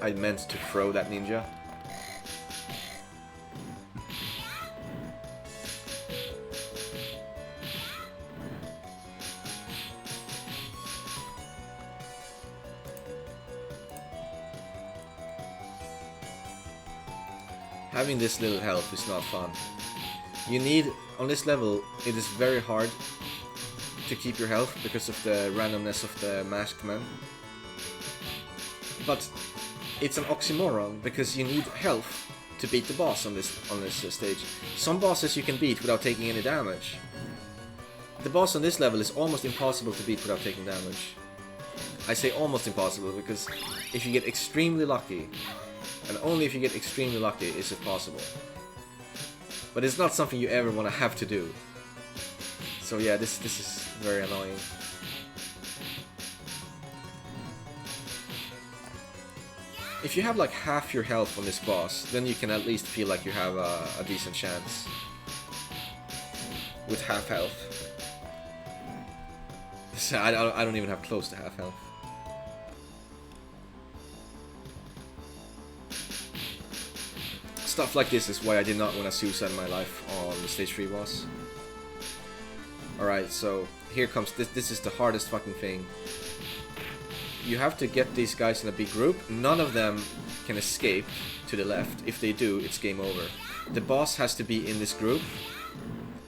I meant to throw that ninja. Having this little health is not fun. You need, on this level, it is very hard to keep your health because of the randomness of the masked men. But it's an oxymoron because you need health to beat the boss on this stage. Some bosses you can beat without taking any damage. The boss on this level is almost impossible to beat without taking damage. I say almost impossible because if you get extremely lucky, and only if you get extremely lucky is it possible. But it's not something you ever want to have to do. So yeah, this is very annoying. If you have like half your health on this boss, then you can at least feel like you have a decent chance. With half health. I don't even have close to half health. Stuff like this is why I did not want to suicide my life on the stage 3 boss. Alright, so here comes this is the hardest fucking thing. You have to get these guys in a big group. None of them can escape to the left. If they do, it's game over. The boss has to be in this group.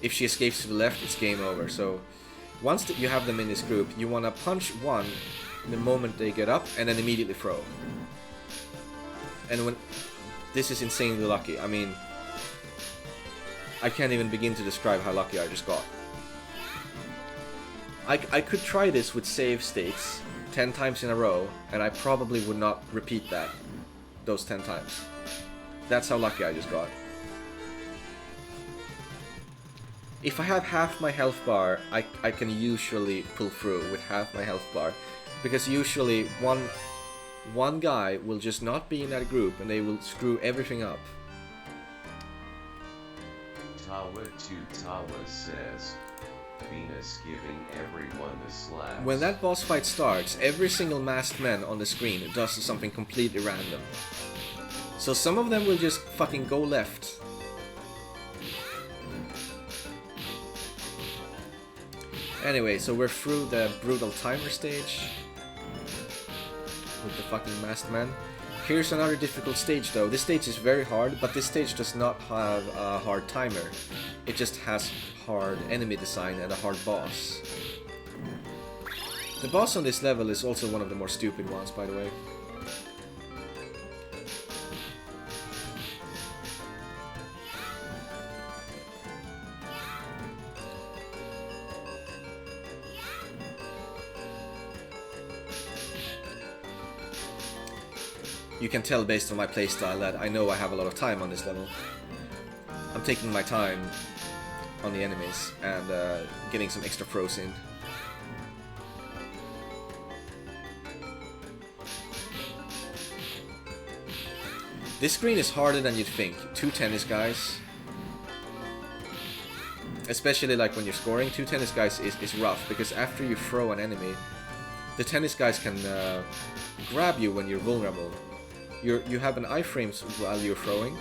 If she escapes to the left, it's game over. So once you have them in this group, you want to punch one the moment they get up and then immediately throw. And when this is insanely lucky. I mean, I can't even begin to describe how lucky I just got. I could try this with save states 10 times in a row, and I probably would not repeat those 10 times. That's how lucky I just got. If I have half my health bar, I can usually pull through with half my health bar, because usually one guy will just not be in that group and they will screw everything up. Tawa to Tawa says, Venus giving everyone the slaps. When that boss fight starts, every single masked man on the screen does something completely random. So some of them will just fucking go left. Anyway, so we're through the brutal timer stage with the fucking masked man. Here's another difficult stage though. This stage is very hard, but this stage does not have a hard timer. It just has hard enemy design and a hard boss. The boss on this level is also one of the more stupid ones, by the way. You can tell based on my playstyle that I know I have a lot of time on this level. I'm taking my time on the enemies and getting some extra throws in. This screen is harder than you'd think. 2 tennis guys. Especially like when you're scoring, 2 tennis guys is rough, because after you throw an enemy, the tennis guys can grab you when you're vulnerable. You have an iframe while you're throwing,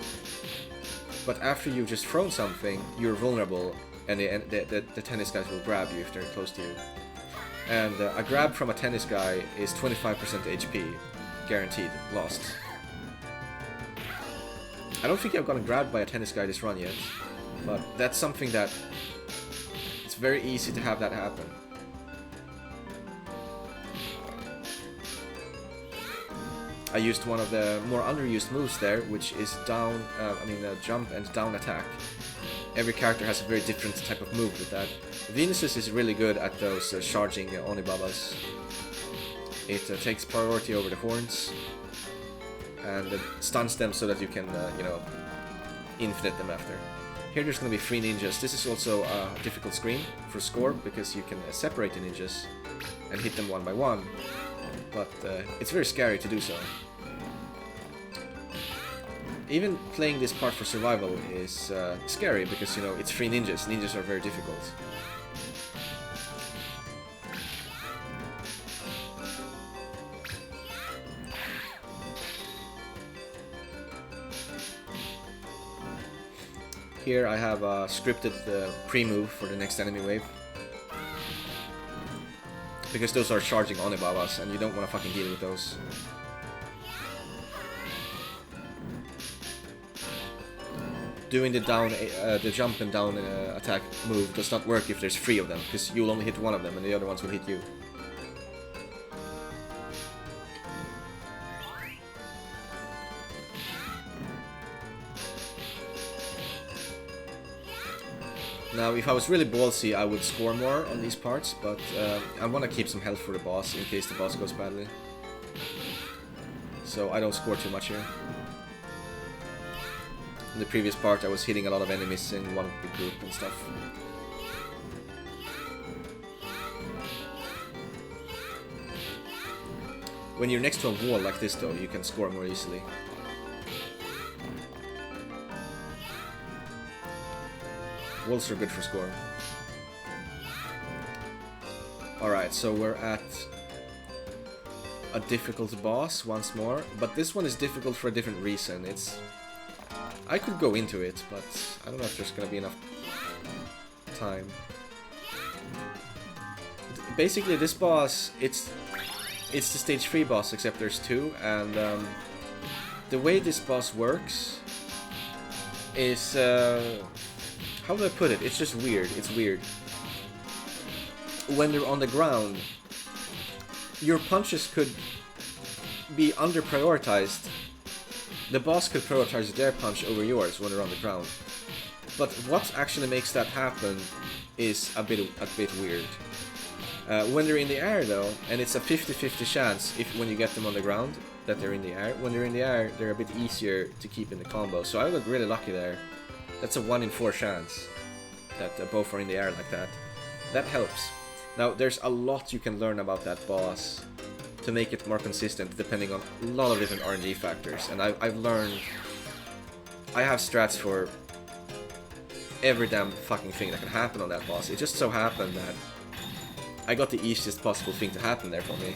but after you've just thrown something, you're vulnerable, and the tennis guys will grab you if they're close to you. And a grab from a tennis guy is 25% HP, guaranteed, lost. I don't think I've gotten grabbed by a tennis guy this run yet, but that's something that it's very easy to have that happen. I used one of the more underused moves there, which is down, jump and down attack. Every character has a very different type of move with that. Venus's is really good at those charging Onibabas. It takes priority over the horns and stuns them so that you can, infinite them after. Here there's going to be 3 ninjas. This is also a difficult screen for score, because you can separate the ninjas and hit them one by one. But it's very scary to do so. Even playing this part for survival is scary, because, it's 3 ninjas. Ninjas are very difficult. Here I have a scripted pre-move for the next enemy wave. Because those are charging Onibabas, and you don't want to fucking deal with those. Doing the jump and down attack move does not work if there's 3 of them, because you'll only hit one of them and the other ones will hit you. Now, if I was really ballsy, I would score more on these parts, but I want to keep some health for the boss in case the boss goes badly. So I don't score too much here. In the previous part, I was hitting a lot of enemies in one big group and stuff. When you're next to a wall like this, though, you can score more easily. Walls are good for score. Alright, so we're at a difficult boss once more, but this one is difficult for a different reason. I could go into it, but I don't know if there's gonna be enough time. Basically, this boss, it's the stage 3 boss, except there's 2, and the way this boss works is, how do I put it? It's just weird. It's weird. When they're on the ground, your punches could be under-prioritized. The boss could prioritize their punch over yours when they're on the ground. But what actually makes that happen is a bit weird. When they're in the air though, and it's a 50-50 chance when you get them on the ground that they're in the air. When they're in the air, they're a bit easier to keep in the combo. So I got really lucky there. That's a 1 in 4 chance that both are in the air like that. That helps. Now there's a lot you can learn about that boss to make it more consistent, depending on a lot of different RNG factors. And I've learned... I have strats for every damn fucking thing that can happen on that boss. It just so happened that I got the easiest possible thing to happen there for me.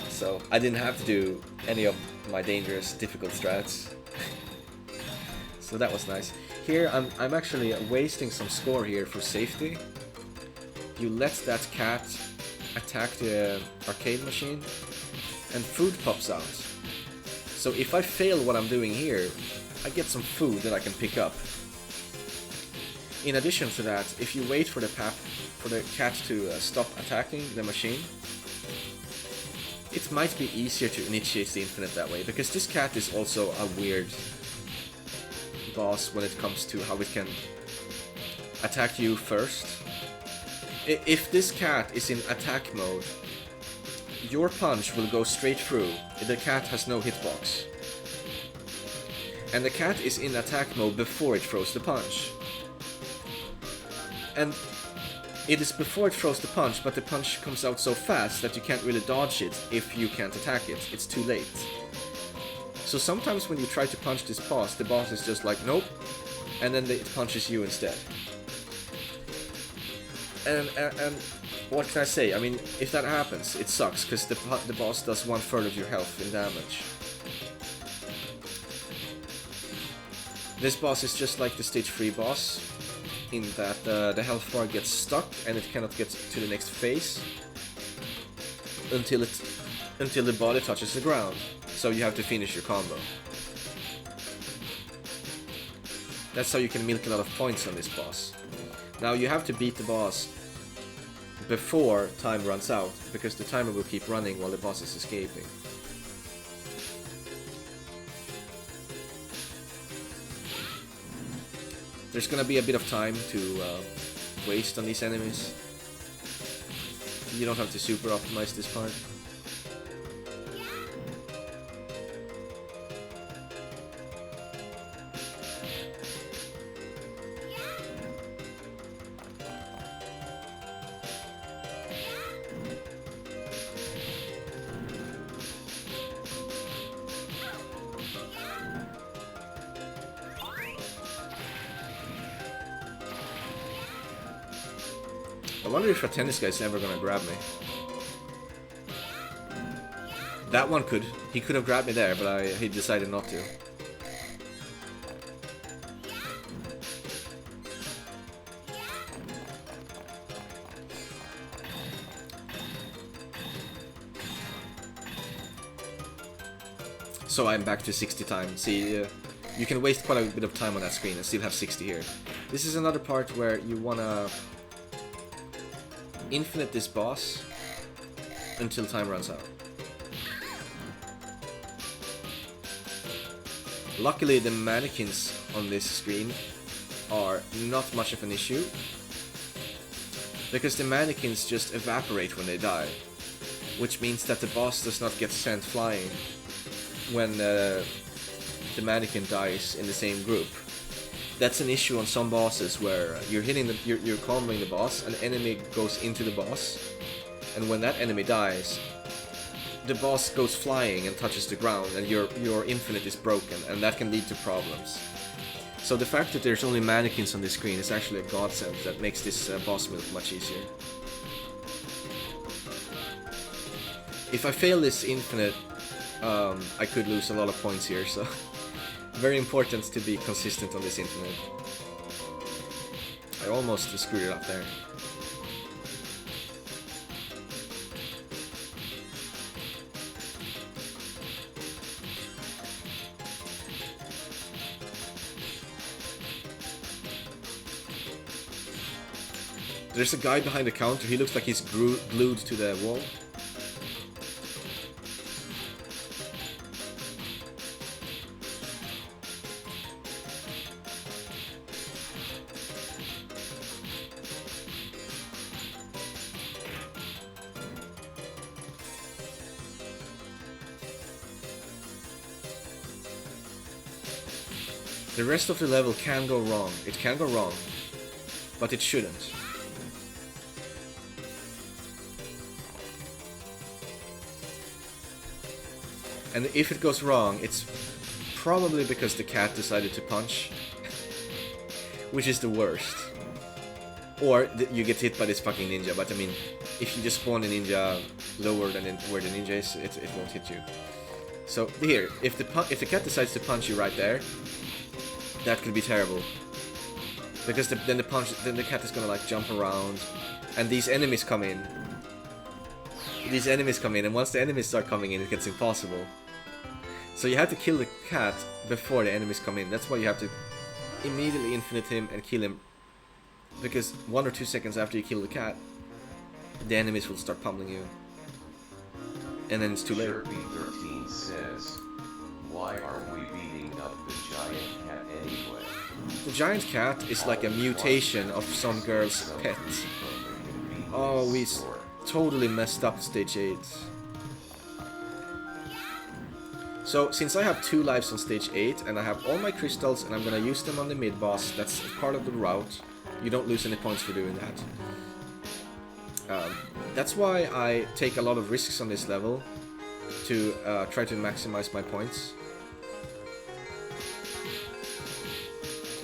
So I didn't have to do any of my dangerous, difficult strats. So that was nice. Here I'm actually wasting some score here for safety. You let that cat attack the arcade machine, and food pops out. So if I fail what I'm doing here, I get some food that I can pick up. In addition to that, if you wait for the cat to stop attacking the machine, it might be easier to initiate the infinite that way, because this cat is also a weird boss when it comes to how it can attack you first. If this cat is in attack mode, your punch will go straight through. The cat has no hitbox. And the cat is in attack mode before it throws the punch. And it is before it throws the punch, but the punch comes out so fast that you can't really dodge it if you can't attack it. It's too late. So sometimes when you try to punch this boss, the boss is just like, nope, and then it punches you instead. And what can I say? I mean, if that happens, it sucks, because the boss does 1/3 of your health in damage. This boss is just like the stage 3 boss, in that the health bar gets stuck and it cannot get to the next phase until the body touches the ground. So you have to finish your combo. That's how you can milk a lot of points on this boss. Now you have to beat the boss before time runs out, because the timer will keep running while the boss is escaping. There's gonna be a bit of time to waste on these enemies. You don't have to super optimize this part. I wonder if a tennis guy's never gonna grab me. That one could. He could have grabbed me there, but he decided not to. So I'm back to 60 times. See, you can waste quite a bit of time on that screen and still have 60 here. This is another part where you wanna infinite this boss until time runs out. Luckily, the mannequins on this screen are not much of an issue, because the mannequins just evaporate when they die, which means that the boss does not get sent flying when the mannequin dies in the same group. That's an issue on some bosses where you're comboing the boss, an enemy goes into the boss, and when that enemy dies, the boss goes flying and touches the ground, and your infinite is broken, and that can lead to problems. So the fact that there's only mannequins on this screen is actually a godsend that makes this boss milk much easier. If I fail this infinite, I could lose a lot of points here, so Very important to be consistent on this internet. I almost screwed it up there. There's a guy behind the counter, he looks like he's glued to the wall. The rest of the level can go wrong. It can go wrong, but it shouldn't. And if it goes wrong, it's probably because the cat decided to punch, which is the worst. Or you get hit by this fucking ninja, but I mean, if you just spawn a ninja lower than where the ninja is, it won't hit you. So here, if the cat decides to punch you right there, that could be terrible. Because then the cat is gonna like jump around, and these enemies come in. And once the enemies start coming in, it gets impossible. So you have to kill the cat before the enemies come in. That's why you have to immediately infinite him and kill him. Because 1 or 2 seconds after you kill the cat, the enemies will start pummeling you. And then it's too late. Sherpy13 says, why are we beating up the giant cat anyway? The giant cat is like a mutation of some girl's pet. Oh, we totally messed up stage 8. So, since I have 2 lives on stage 8, and I have all my crystals, and I'm gonna use them on the mid-boss, that's part of the route. You don't lose any points for doing that. That's why I take a lot of risks on this level, to try to maximize my points.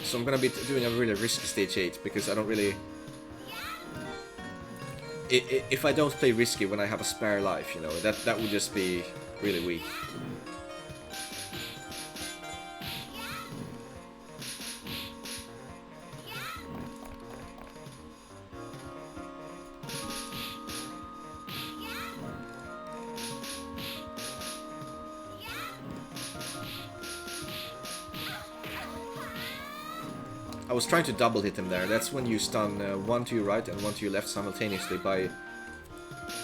So I'm gonna be doing a really risky stage 8, because I don't really... If I don't play risky when I have a spare life, you know, that would just be really weak. I was trying to double hit him there. That's when you stun one to your right and one to your left simultaneously by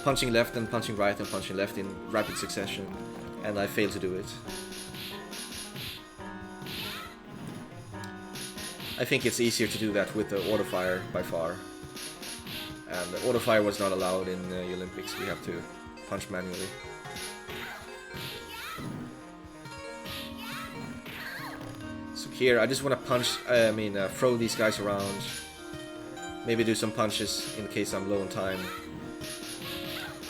punching left and punching right and punching left in rapid succession, and I failed to do it. I think it's easier to do that with the autofire by far. And the autofire was not allowed in the Olympics. We have to punch manually. Here, I just want to punch, throw these guys around. Maybe do some punches in case I'm low on time.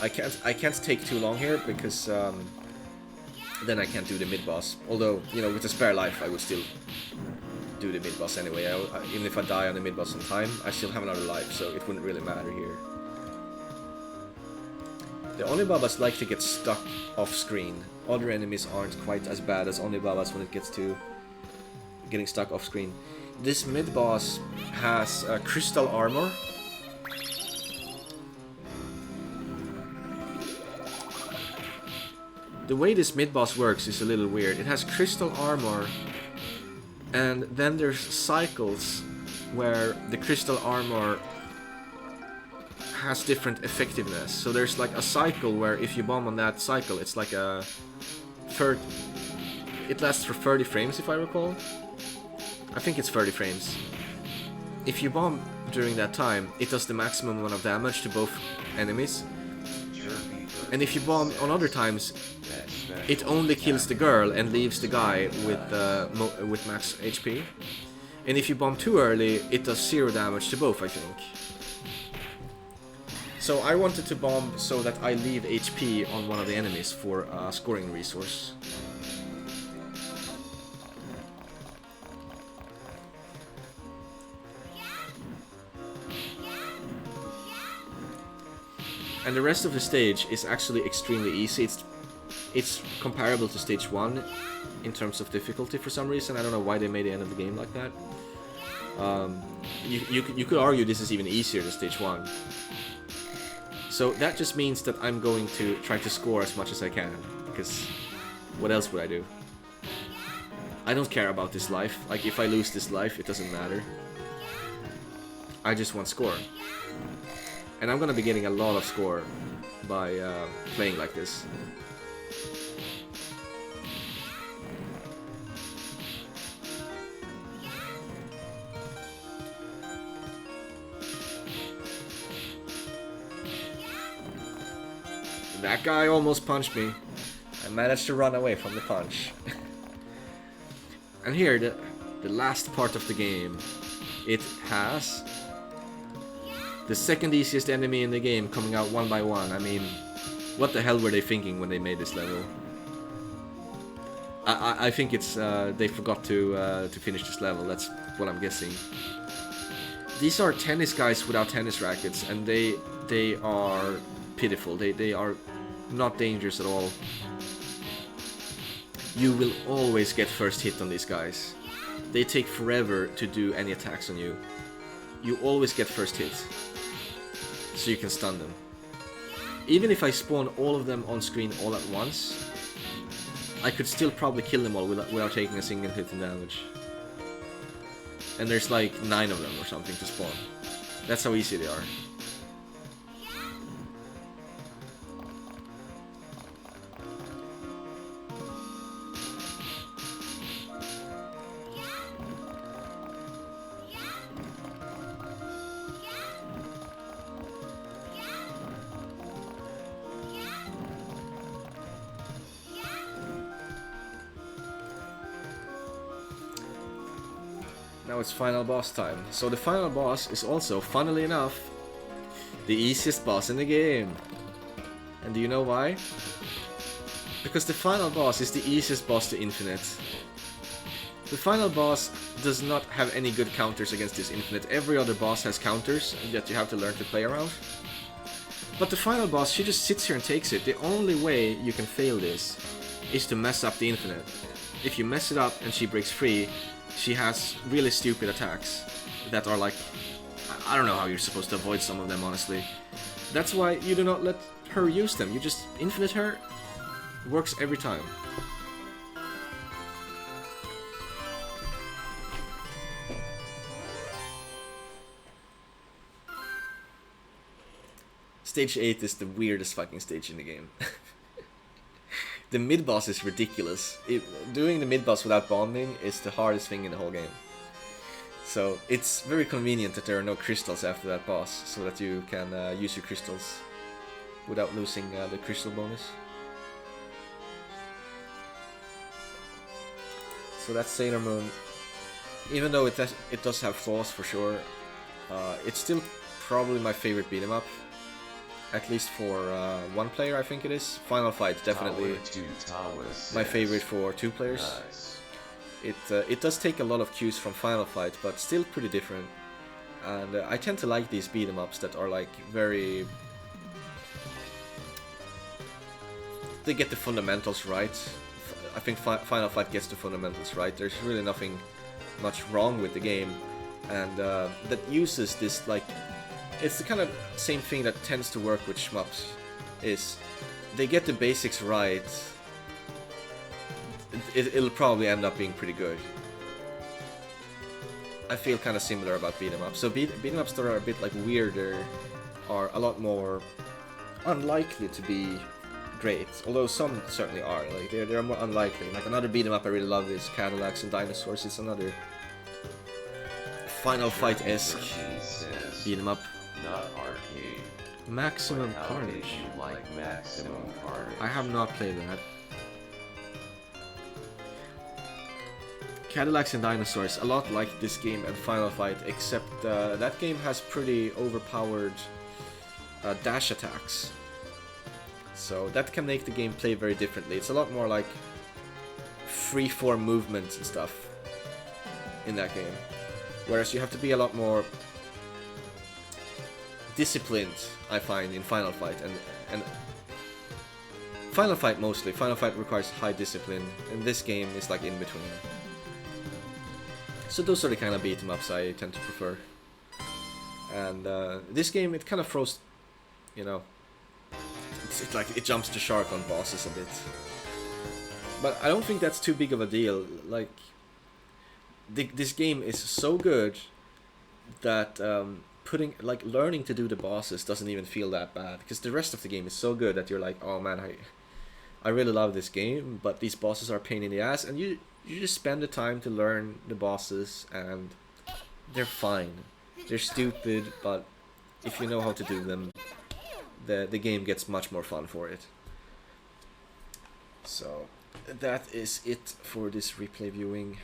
I can't take too long here because then I can't do the mid-boss. Although, you know, with a spare life, I would still do the mid-boss anyway. Even if I die on the mid-boss in time, I still have another life, so it wouldn't really matter here. The Onibabas like to get stuck off-screen. Other enemies aren't quite as bad as Onibabas when it gets to getting stuck off screen. This mid-boss has crystal armor. The way this mid-boss works is a little weird. It has crystal armor, and then there's cycles where the crystal armor has different effectiveness. So there's like a cycle where if you bomb on that cycle, it's like a... It lasts for 30 frames if I recall. I think it's 30 frames. If you bomb during that time, it does the maximum amount of damage to both enemies. And if you bomb on other times, it only kills the girl and leaves the guy with max HP. And if you bomb too early, it does 0 damage to both, I think. So I wanted to bomb so that I leave HP on one of the enemies for a scoring resource. And the rest of the stage is actually extremely easy. It's comparable to stage 1 in terms of difficulty for some reason. I don't know why they made the end of the game like that. You could argue this is even easier than stage 1. So that just means that I'm going to try to score as much as I can, because what else would I do? I don't care about this life. Like, if I lose this life, it doesn't matter. I just want score. And I'm gonna be getting a lot of score by playing like this. That guy almost punched me. I managed to run away from the punch. And here, the last part of the game, it has the second easiest enemy in the game coming out one by one. I mean, what the hell were they thinking when they made this level? I think it's they forgot to finish this level. That's what I'm guessing. These are tennis guys without tennis rackets, and they are pitiful. They are not dangerous at all. You will always get first hit on these guys. They take forever to do any attacks on you. You always get first hit, so you can stun them. Even if I spawn all of them on screen all at once, I could still probably kill them all without taking a single hit in damage. And there's like 9 of them or something to spawn. That's how easy they are. Now it's final boss time. So the final boss is also, funnily enough, the easiest boss in the game. And do you know why? Because the final boss is the easiest boss to infinite. The final boss does not have any good counters against this infinite. Every other boss has counters that you have to learn to play around. But the final boss, she just sits here and takes it. The only way you can fail this is to mess up the infinite. If you mess it up and she breaks free, she has really stupid attacks that are like, I don't know how you're supposed to avoid some of them, honestly. That's why you do not let her use them. You just infinite her. Works every time. Stage 8 is the weirdest fucking stage in the game. The mid-boss is ridiculous. Doing the mid-boss without bonding is the hardest thing in the whole game. So it's very convenient that there are no crystals after that boss, so that you can use your crystals without losing the crystal bonus. So that's Sailor Moon. Even though it does have flaws for sure, it's still probably my favorite beat 'em up. At least for one player, I think it is. Final Fight, definitely my favorite for 2 players. Nice. It does take a lot of cues from Final Fight, but still pretty different. And I tend to like these beat 'em ups that are like very... They get the fundamentals right. I think Final Fight gets the fundamentals right. There's really nothing much wrong with the game, and that uses this like... It's the kind of same thing that tends to work with shmups, is they get the basics right, it'll probably end up being pretty good. I feel kind of similar about beat 'em ups. So beat 'em ups that are a bit like weirder are a lot more unlikely to be great, although some certainly are. Like they're more unlikely. Like another beat 'em up I really love is Cadillacs and Dinosaurs. It's another Final Fight-esque beat 'em up. Not arcade. Maximum How Carnage. did you like Maximum Carnage? I have not played that. Cadillacs and Dinosaurs, a lot like this game and Final Fight, except that game has pretty overpowered dash attacks. So that can make the game play very differently. It's a lot more like free-form movements and stuff in that game. Whereas you have to be a lot more disciplined, I find, in Final Fight, and Final Fight mostly. Final Fight requires high discipline, and this game is like in between. So those are the kind of beat 'em ups I tend to prefer. And this game, it kind of throws, you know, it's like it jumps the shark on bosses a bit. But I don't think that's too big of a deal. Like, this game is so good that learning to do the bosses doesn't even feel that bad, because the rest of the game is so good that you're like, oh man, I really love this game, but these bosses are a pain in the ass, and you just spend the time to learn the bosses, and they're fine. They're stupid, but if you know how to do them, the game gets much more fun for it. So that is it for this replay viewing.